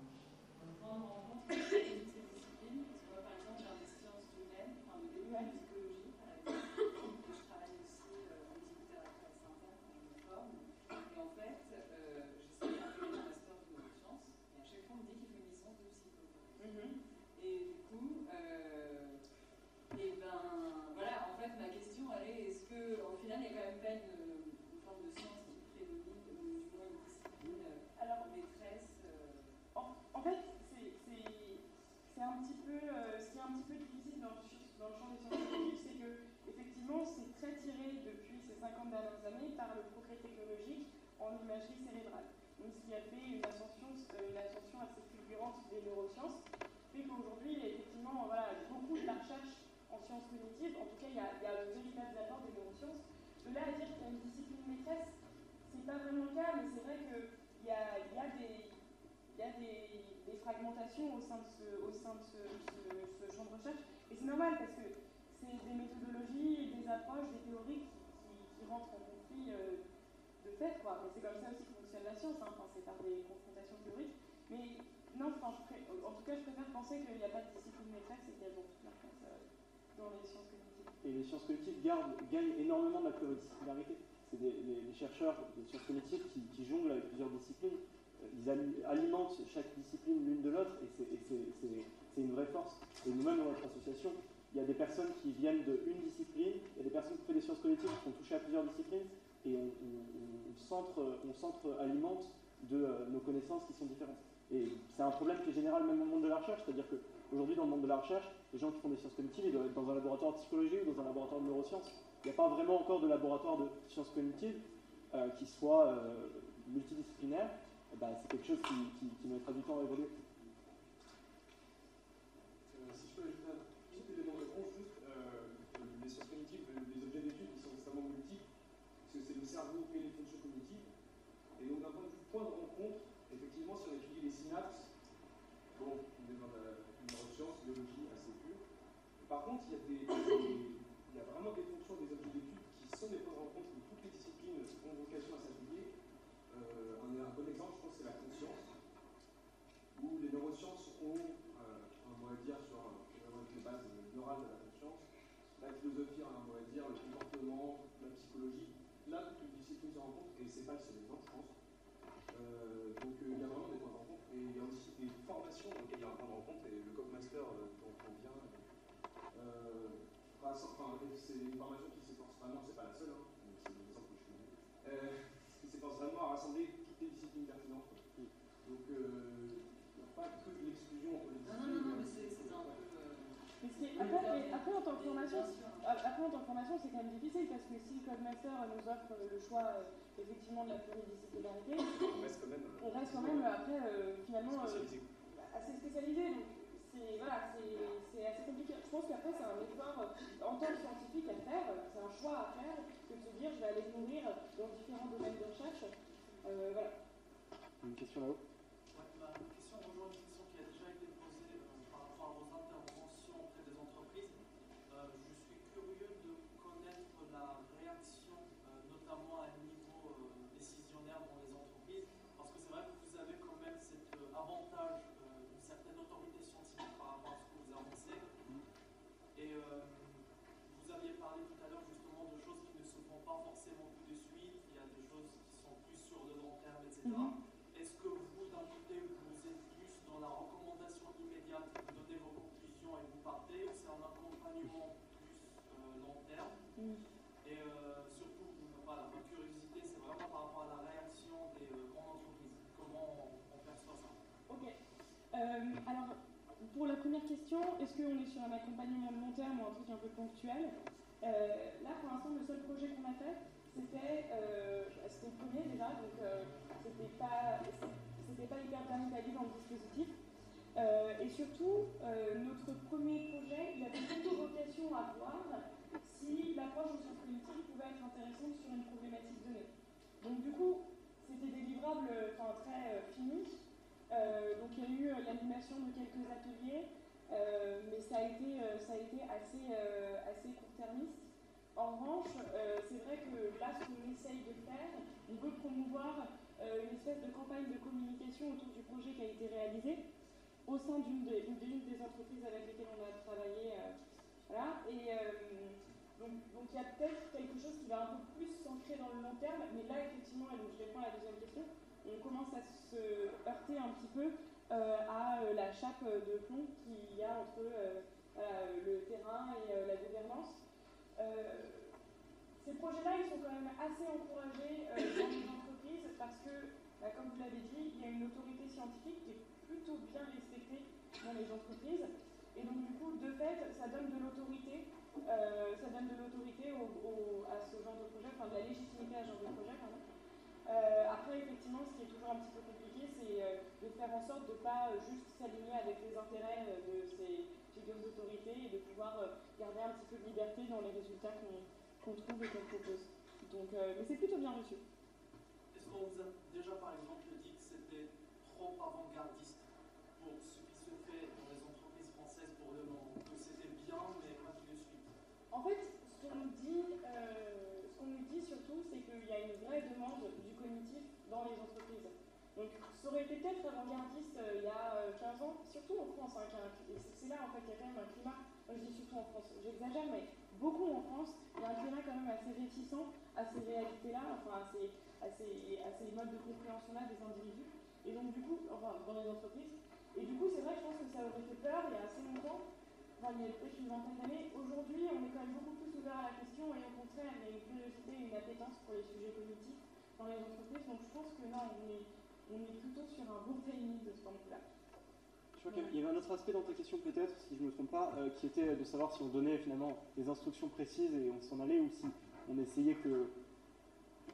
point de rencontre avec ces disciplines? Parce que moi, par exemple, dans les sciences humaines, enfin, le début de psychologie, par exemple, que je travaille aussi en psychothérapie à Saint-Anne, quand je me forme. Et en fait, j'essaie d'intégrer un master de neurosciences, et à chaque fois, on me dit qu'il faut une licence de psychologie. Et du coup, et ben voilà, en fait, ma question, elle est, est-ce qu'au final, il n'y a quand même pas une forme de science qui prédomine, ou du moins une discipline maîtresse En fait, c'est un petit peu, ce qui est un petit peu difficile dans le champ des sciences cognitives, c'est que effectivement, c'est très tiré depuis ces 50 dernières années par le progrès technologique en imagerie cérébrale. Donc, ce qui a fait une ascension assez fulgurante des neurosciences, fait qu'aujourd'hui, effectivement, voilà, beaucoup de la recherche en sciences cognitives, en tout cas, il y a de véritables apports des neurosciences. De là à dire qu'il y a une discipline maîtresse, c'est pas vraiment le cas, mais c'est vrai qu'il y a des fragmentations au sein de ce champ de recherche, et c'est normal parce que c'est des méthodologies, des approches, des théories qui rentrent en conflit de fait, quoi. Mais c'est comme ça aussi que fonctionne la science, hein. Enfin, c'est par des confrontations théoriques. Mais non, en tout cas, je préfère penser qu'il n'y a pas de discipline maîtresse et qu'il y a donc toute la place dans les sciences cognitives. Et les sciences cognitives gagnent énormément de la pluridisciplinarité. C'est les chercheurs des sciences cognitives qui jonglent avec plusieurs disciplines. Ils alimentent chaque discipline l'une de l'autre, et c'est une vraie force. Et nous-mêmes, dans notre association, il y a des personnes qui viennent d'une discipline, il y a des personnes qui font des sciences cognitives qui sont touchées à plusieurs disciplines, et on s'entre-alimente de nos connaissances qui sont différentes. Et c'est un problème qui est général même au monde de la recherche, c'est-à-dire qu'aujourd'hui, dans le monde de la recherche, les gens qui font des sciences cognitives, ils doivent être dans un laboratoire de psychologie ou dans un laboratoire de neurosciences. Il n'y a pas vraiment encore de laboratoire de sciences cognitives qui soit multidisciplinaire. C'est quelque chose qui mettra du temps à évoluer. Si je peux ajouter un petit élément de réponse, juste les sciences cognitives, les objets d'étude qui sont extrêmement multiples, parce que c'est le cerveau et les fonctions cognitives. Et donc d'un point de rencontre, effectivement, si on étudie les synapses, bon, on est dans la neuroscience, biologie assez pure. Par contre, il y a vraiment des fonctions des objets d'étude qui sont des points de rencontre où toutes les disciplines ont vocation à s'appuyer. Un bon exemple, je pense, c'est la conscience, où les neurosciences ont un mot à dire sur les bases neurales de la conscience, la philosophie a un mot à dire, le comportement, la psychologie. Là, toutes les disciplines se rencontrent, et c'est pas le seul exemple, je pense. Donc il y a vraiment des points de rencontre, et il y a aussi des formations dans lesquelles il y a un point de rencontre, et le CogMaster dont on vient, c'est une formation qui s'efforce vraiment, c'est pas la seule, hein, c'est l'exemple que je connais, qui s'efforce vraiment à rassembler toutes les disciplines pertinentes. Donc il n'y a pas que de l'exclusion entre les disciplines. Non, mais c'est un peu... Après, en tant que formation, c'est quand même difficile parce que si le CogMaster nous offre le choix effectivement de la pluridisciplinarité, on reste quand même après finalement spécialisé. Assez spécialisé. Donc c'est assez compliqué. Je pense qu'après c'est un effort en tant que scientifique à faire, c'est un choix à faire que de se dire je vais aller me nourrir dans différents domaines de recherche. Voilà. Une question là-haut. Ma question rejoint une question qui a déjà été posée par rapport à vos interventions auprès des entreprises. Je suis curieux de connaître la réaction, notamment à un niveau décisionnaire dans les entreprises, parce que c'est vrai que vous avez quand même cet avantage d'une certaine autorité scientifique par rapport à ce que vous avancez. Et vous aviez parlé tout à l'heure justement de choses qui ne se font pas forcément tout de suite, il y a des choses qui sont plus sur le long terme, etc. Est-ce que vous, d'un côté, vous êtes plus dans la recommandation immédiate, vous donnez vos conclusions et vous partez, ou c'est un accompagnement plus long terme? Et surtout, voilà, ma curiosité, c'est vraiment par rapport à la réaction des grandes entreprises. Comment on perçoit ça? Ok. Alors, pour la première question, est-ce qu'on est sur un accompagnement de long terme ou un truc un peu ponctuel? Là, pour l'instant, le seul projet qu'on a fait, c'était le premier déjà, donc c'était pas hyper bien établi dans le dispositif. Et surtout, notre premier projet, il avait plutôt vocation à voir si l'approche en sciences cognitives pouvait être intéressante sur une problématique donnée. Donc du coup, c'était des livrables très finis. Donc il y a eu l'animation de quelques ateliers, mais ça a été assez court-termiste. En revanche, c'est vrai que là, ce qu'on essaye de faire, on veut promouvoir une espèce de campagne de communication autour du projet qui a été réalisé au sein d'une des entreprises avec lesquelles on a travaillé. Voilà. Et donc il y a peut-être quelque chose qui va un peu plus s'ancrer dans le long terme, mais là, effectivement, et donc je réponds à la deuxième question, on commence à se heurter un petit peu à la chape de plomb qu'il y a entre le terrain et la gouvernance. Ces projets-là, ils sont quand même assez encouragés dans les entreprises parce que, comme vous l'avez dit, il y a une autorité scientifique qui est plutôt bien respectée dans les entreprises. Et donc, du coup, de fait, ça donne de l'autorité à ce genre de projet, enfin de la légitimité à ce genre de projet, pardon. Après, effectivement, ce qui est toujours un petit peu compliqué, c'est de faire en sorte de ne pas juste s'aligner avec les intérêts de ces figures d'autorité et de pouvoir garder un petit peu de liberté dans les résultats qu'on trouve et qu'on propose. Donc, mais c'est plutôt bien reçu. Est-ce qu'on vous a déjà, par exemple, dit que c'était trop avant-gardiste pour ce qui se fait dans les entreprises françaises pour le moment, que c'était bien, mais pas tout de suite? En fait, ce qu'on nous dit surtout, c'est qu'il y a une vraie demande du cognitif dans les entreprises. Donc, ça aurait été peut-être avant-gardiste il y a 15 ans, surtout en France. C'est là, en fait, qu'il y a quand même un climat, je dis surtout en France, j'exagère, mais beaucoup en France, il y a un climat quand même assez réticent à ces réalités-là, enfin à ces modes de compréhension-là des individus. Et donc, du coup, enfin, dans les entreprises. Et du coup, c'est vrai, je pense que ça aurait fait peur il y a assez longtemps. Enfin, il y a peut-être une vingtaine d'années. Aujourd'hui, on est quand même beaucoup plus ouvert à la question et au contraire, il y a une curiosité et une appétence pour les sujets cognitifs dans les entreprises. Donc, je pense que non, on est plutôt sur un bon timing de ce point de vue-là. Je crois qu'il y avait un autre aspect dans ta question, peut-être, si je ne me trompe pas, qui était de savoir si on donnait finalement des instructions précises et on s'en allait, ou si on essayait que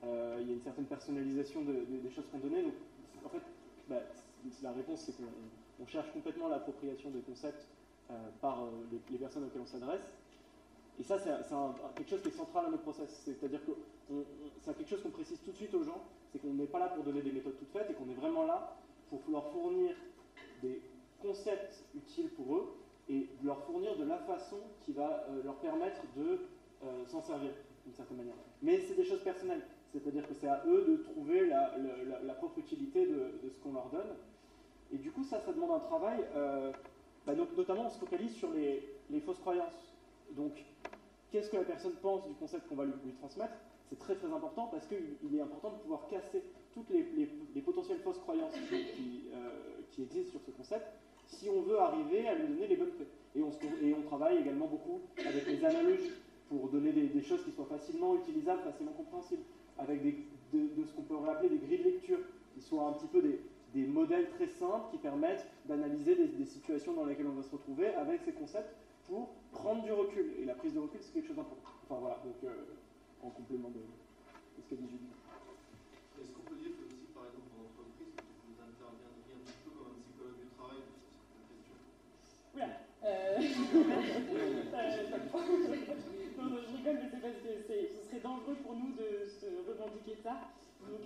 il y ait une certaine personnalisation des choses qu'on donnait. Donc, en fait, la réponse, c'est qu'on cherche complètement l'appropriation des concepts par les personnes auxquelles on s'adresse. Et ça, c'est quelque chose qui est central à notre process. C'est-à-dire que c'est quelque chose qu'on précise tout de suite aux gens, c'est qu'on n'est pas là pour donner des méthodes toutes faites et qu'on est vraiment là pour leur fournir des concepts utiles pour eux et de leur fournir de la façon qui va leur permettre de s'en servir d'une certaine manière. Mais c'est des choses personnelles, c'est-à-dire que c'est à eux de trouver la propre utilité de ce qu'on leur donne. Et du coup, ça demande un travail, notamment on se focalise sur les fausses croyances. Donc, qu'est-ce que la personne pense du concept qu'on va lui transmettre? C'est très très important parce qu'il est important de pouvoir casser toutes les potentielles fausses croyances qui existent sur ce concept si on veut arriver à lui donner les bonnes clés. Et on travaille également beaucoup avec les analogies pour donner des choses qui soient facilement utilisables, facilement compréhensibles, avec de ce qu'on pourrait appeler des grilles de lecture, qui soient un petit peu des modèles très simples qui permettent d'analyser des situations dans lesquelles on va se retrouver avec ces concepts pour prendre du recul. Et la prise de recul, c'est quelque chose d'important. Enfin voilà, donc en complément de ce qu'a dit Julie. Est-ce qu'on peut dire que aussi, par exemple, en entreprise, vous interviendriez un petit peu comme un psychologue du travail sur cette question? Oula non, je rigole, mais c'est parce que ce serait dangereux pour nous de se revendiquer de ça. Donc,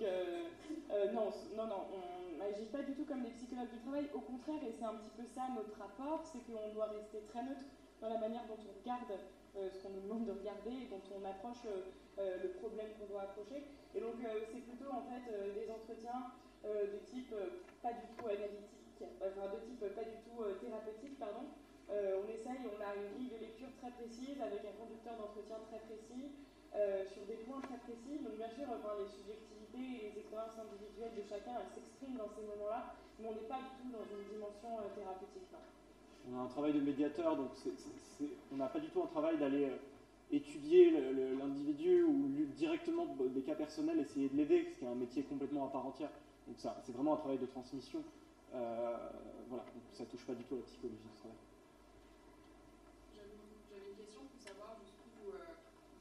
non, on n'agit pas du tout comme des psychologues du travail. Au contraire, et c'est un petit peu ça notre rapport, c'est qu'on doit rester très neutre dans la manière dont on regarde ce qu'on nous demande de regarder et dont on approche le problème qu'on doit approcher. Et donc, c'est plutôt en fait des entretiens de type pas du tout analytique, enfin de type pas du tout thérapeutique, pardon. On a une grille de lecture très précise avec un conducteur d'entretien très précis sur des points très précis. Donc bien sûr, les subjectivités et les expériences individuelles de chacun s'expriment dans ces moments-là, mais on n'est pas du tout dans une dimension thérapeutique. Non. On a un travail de médiateur, donc on n'a pas du tout un travail d'aller étudier l'individu ou directement des cas personnels, essayer de l'aider, ce qui est un métier complètement à part entière. Donc c'est vraiment un travail de transmission. Voilà, donc ça ne touche pas du tout à la psychologie du travail. J'avais une question pour savoir jusqu'où vous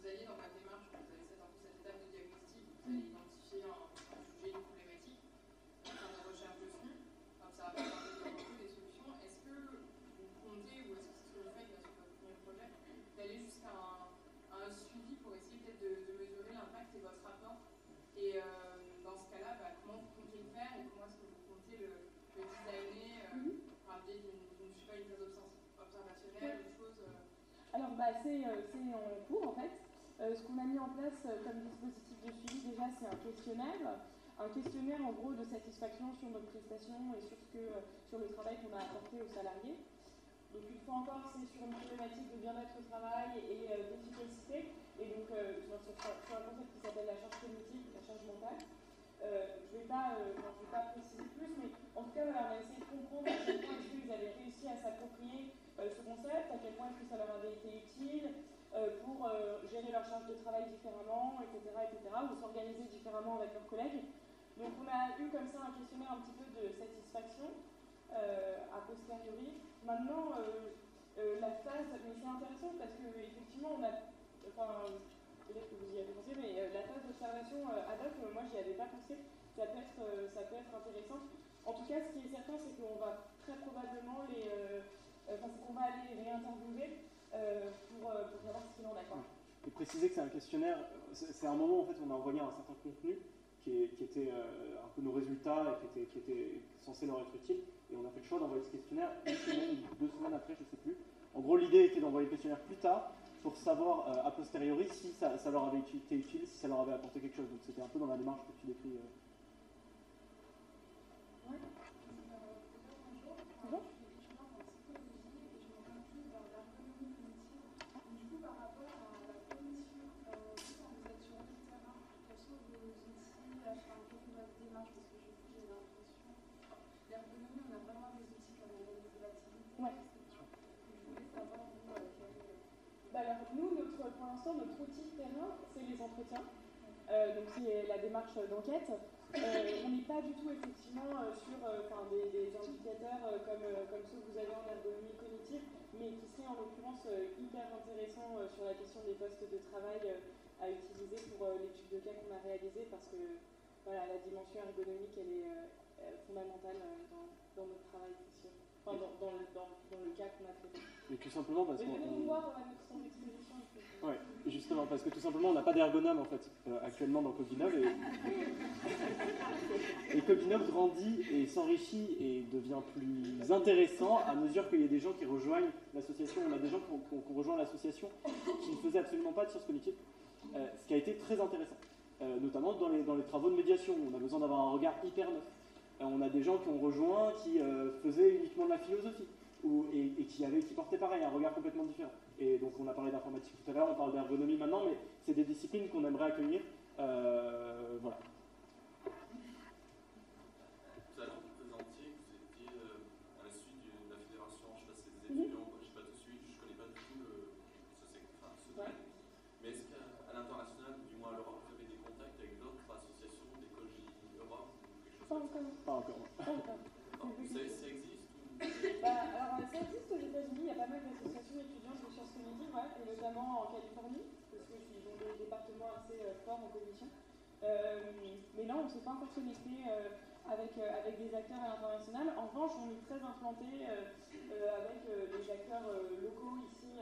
alliez dans la démarche, vous avez cette étape de diagnostic, vous allez identifier un sujet, une problématique, faire des recherches dessus, observer un peu des solutions. Est-ce que vous comptez, ou est-ce que c'est ce que vous faites sur votre premier projet, d'aller jusqu'à un suivi pour essayer peut-être de mesurer l'impact et votre rapport? Et dans ce cas-là, comment vous comptez le faire et comment est-ce que vous comptez le designer par le biais d'une phase observationnelle? Alors, c'est en cours en fait. Ce qu'on a mis en place comme dispositif de suivi, déjà, c'est un questionnaire. Un questionnaire en gros de satisfaction sur notre prestation et sur le travail qu'on a apporté aux salariés. Donc une fois encore, c'est sur une problématique de bien-être au travail et d'efficacité. Et donc sur un concept qui s'appelle la charge cognitive, la charge mentale. Je ne vais pas préciser plus, mais en tout cas, voilà, on a essayé de comprendre à quel point est-ce qu'ils avaient réussi à s'approprier ce concept, à quel point est-ce que ça leur avait été utile pour gérer leur charge de travail différemment, etc., ou s'organiser différemment avec leurs collègues. Donc on a eu comme ça un questionnaire un petit peu de satisfaction a posteriori. Maintenant, la phase, mais c'est intéressant parce que effectivement on a, peut-être que vous y avez pensé, mais la phase d'observation ad hoc, moi j'y avais pas pensé, ça peut être intéressant. En tout cas, ce qui est certain, c'est qu'on va très probablement qu'on va aller les réinterviewer pour savoir ce qu'il en est. Et préciser que c'est un questionnaire, c'est un moment où en fait on a envoyé un certain contenu qui était un peu nos résultats et qui était censé leur être utile. Et on a fait le choix d'envoyer ce questionnaire une semaine ou 2 semaines après, je ne sais plus. En gros, l'idée était d'envoyer le questionnaire plus tard pour savoir a posteriori si ça leur avait été utile, si ça leur avait apporté quelque chose. Donc c'était un peu dans la démarche que tu décris. Ouais. Alors nous, pour l'instant, notre outil terrain, c'est les entretiens. Donc c'est la démarche d'enquête. On n'est pas du tout effectivement sur des indicateurs comme ceux que vous avez en ergonomie cognitive, mais qui seraient en l'occurrence hyper intéressants sur la question des postes de travail à utiliser pour l'étude de cas qu'on a réalisée, parce que voilà, la dimension ergonomique elle est fondamentale dans notre travail, c'est sûr. Enfin, dans le cas qu'on a traité. Et tout simplement parce qu'on... venez nous voir à notre stand d'exposition. Ouais, justement, parce que tout simplement on n'a pas d'ergonome en fait actuellement dans Coginov et Coginov grandit et s'enrichit et devient plus intéressant à mesure qu'il y a des gens qui rejoignent l'association. On a des gens qui ont rejoint l'association qui ne faisaient absolument pas de sciences cognitives, ce qui a été très intéressant, notamment dans les travaux de médiation où on a besoin d'avoir un regard hyper neuf. On a des gens qui ont rejoint qui faisaient uniquement de la philosophie et qui portaient pareil, un regard complètement différent. Et donc on a parlé d'informatique tout à l'heure, on parle d'ergonomie maintenant, mais c'est des disciplines qu'on aimerait accueillir. Voilà. Tout à l'heure, vous présentiez, vous étiez à la suite de la fédération, je sais pas si c'est des étudiants, je n'ai pas tout suivi, je ne connais pas du tout ce domaine. Mais est-ce qu'à l'international, du moins à l'Europe, vous avez des contacts avec d'autres associations, des COGI Europe ou quelque chose comme ça? Pas encore. Vous savez si ça existe alors, ça existe aux États-Unis, il y a pas mal d'associations étudiantes de sciences cognitives, et notamment en Californie, parce qu'ils ont des départements assez forts en cognition. Mais là, on ne s'est pas encore connecté avec des acteurs à l'international. En revanche, on est très implanté avec les acteurs locaux ici,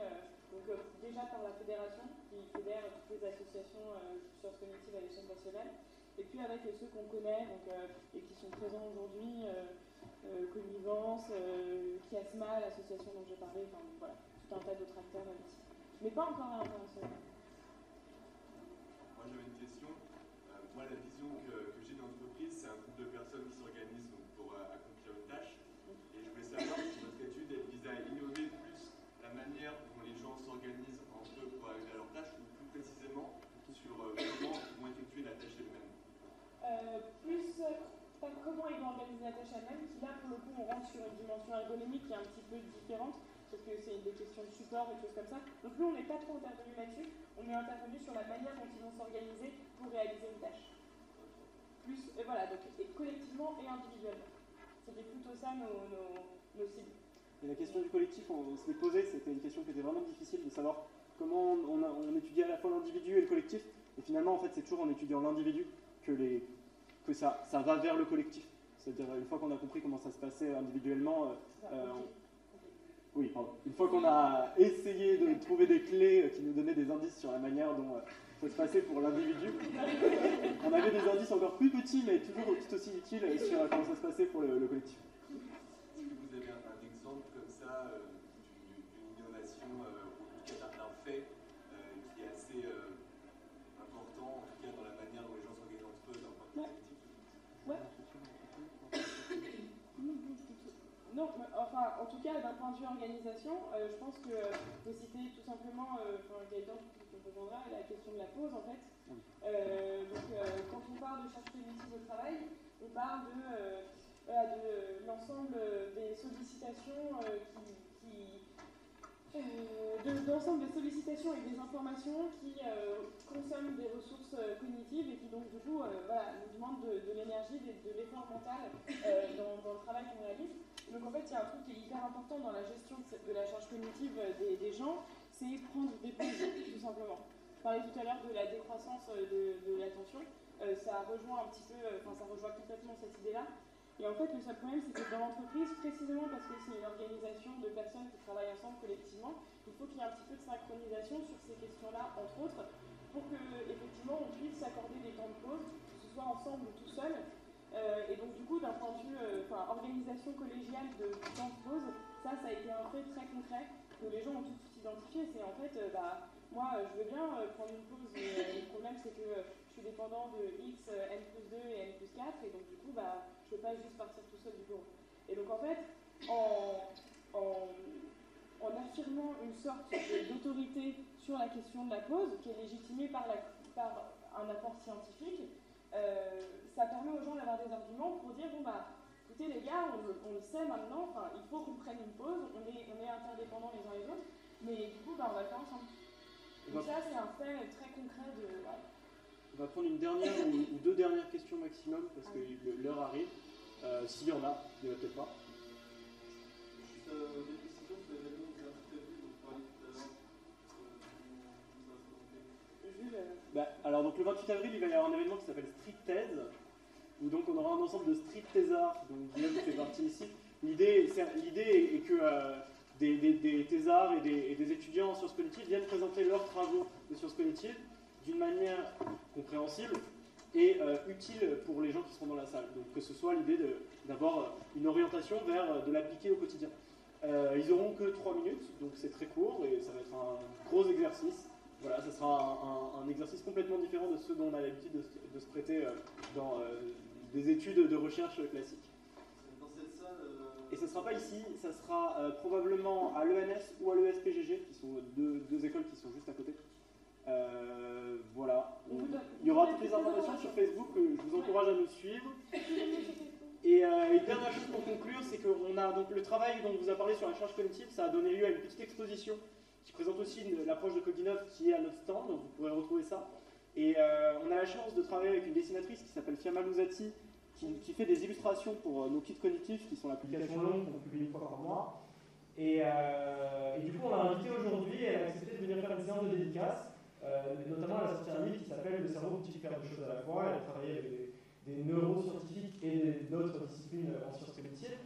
donc déjà par la fédération, qui fédère toutes les associations de sciences cognitives à l'échelle nationale, et puis avec ceux qu'on connaît et qui sont présents aujourd'hui. Connivence, Chiasma, l'association dont j'ai parlé, enfin voilà, tout un tas d'autres acteurs ici. Mais pas encore à l'international. Moi j'avais une question. Moi la vision que j'ai d'entreprise, c'est un groupe de personnes qui s'organisent pour accomplir une tâche. Et je voulais savoir si votre étude elle vise à innover plus la manière dont les gens s'organisent entre eux pour arriver à leur tâche, ou plus précisément sur comment ils vont effectuer la tâche elle-même. Comment ils vont organiser la tâche elle-même, qui là pour le coup on rentre sur une dimension ergonomique qui est un petit peu différente, parce que c'est des questions de support et choses comme ça. Donc nous on n'est pas trop intervenu là-dessus, on est intervenu sur la manière dont ils vont s'organiser pour réaliser une tâche. Voilà, donc et collectivement et individuellement. C'était plutôt ça nos cibles. Et la question du collectif, on se l'est posée, c'était une question qui était vraiment difficile de savoir comment on étudiait à la fois l'individu et le collectif. Et finalement en fait c'est toujours en étudiant l'individu que ça va vers le collectif. C'est-à-dire, une fois qu'on a compris comment ça se passait individuellement, une fois qu'on a essayé de trouver des clés qui nous donnaient des indices sur la manière dont ça se passait pour l'individu, on avait des indices encore plus petits, mais toujours tout aussi utiles sur comment ça se passait pour le collectif. Est-ce que vous avez un exemple comme ça d'une innovation au Non, mais, enfin, en tout cas, d'un point de vue organisation, je pense que vous citez tout simplement, Gaëtan qui répondra à la question de la pause, en fait. Quand on parle de charge cognitive au travail, on parle de l'ensemble des sollicitations d'ensemble des sollicitations et des informations qui consomment des ressources cognitives et qui donc du coup nous demandent de l'énergie, de l'effort mental dans le travail qu'on réalise. Donc en fait il y a un truc qui est hyper important dans la gestion de la charge cognitive des gens, c'est prendre des pauses tout simplement. Je parlais tout à l'heure de la décroissance de l'attention, ça rejoint un petit peu, ça rejoint complètement cette idée-là. Et en fait, le seul problème, c'est que dans l'entreprise, précisément parce que c'est une organisation de personnes qui travaillent ensemble collectivement, il faut qu'il y ait un petit peu de synchronisation sur ces questions-là, entre autres, pour que, effectivement, on puisse s'accorder des temps de pause, que ce soit ensemble ou tout seul. Et donc, du coup, d'un point de vue organisation collégiale de temps de pause, ça a été un fait très concret que les gens ont tout de suite identifié. C'est en fait, moi, je veux bien prendre une pause, mais le problème, c'est que je suis dépendant de X, N+2 et N+4, et donc, du coup, je ne peux pas juste partir tout seul du bureau. Et donc en fait, en affirmant une sorte d'autorité sur la question de la pause, qui est légitimée par un apport scientifique, ça permet aux gens d'avoir des arguments pour dire, écoutez les gars, on le sait maintenant, il faut qu'on prenne une pause, on est interdépendants les uns les autres, mais du coup, on va le faire ensemble. Donc ça, c'est un fait très concret de... On va prendre une dernière ou deux dernières questions maximum, parce que l'heure arrive. S'il y en a, il n'y en a peut-être pas. Juste des précisions sur l'événement que vous avez prévu, dont vous parliez tout à l'heure. Alors donc le 28 avril, il va y avoir un événement qui s'appelle Street Thèse, où donc on aura un ensemble de street thésards, dont Guillaume fait partie ici. L'idée est que des thésards et des étudiants en sciences cognitives viennent présenter leurs travaux de sciences cognitives d'une manière compréhensible et utile pour les gens qui seront dans la salle. Donc que ce soit l'idée d'avoir une orientation vers de l'appliquer au quotidien. Ils n'auront que 3 minutes, donc c'est très court et ça va être un gros exercice. Voilà, ça sera un exercice complètement différent de ceux dont on a l'habitude de se prêter dans des études de recherche classiques. Dans cette salle... Et ça ne sera pas ici, ça sera probablement à l'ENS ou à l'ESPGG, qui sont deux écoles qui sont juste à côté. Voilà. Il y aura toutes les informations sur Facebook, je vous encourage à nous suivre. Et dernière chose pour conclure, c'est qu'on a donc le travail dont on vous a parlé sur la charge cognitive, ça a donné lieu à une petite exposition qui présente aussi l'approche de Coginov qui est à notre stand, donc vous pourrez retrouver ça. Et on a la chance de travailler avec une dessinatrice qui s'appelle Fiamma Louzati, qui fait des illustrations pour nos kits cognitifs, qui sont l'application longue qu'on publie une fois par mois. Et du coup, on l'a invitée aujourd'hui, elle a accepté de venir faire une séance de dédicace. Notamment, elle a sorti un livre qui s'appelle Le cerveau peut-il faire deux choses à la fois. Elle a travaillé avec des neuroscientifiques et d'autres disciplines en sciences cognitives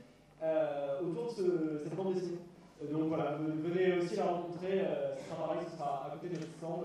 autour de cette bande dessinée. Donc voilà, venez aussi la rencontrer, ce sera pareil, ce sera à côté de notre stand.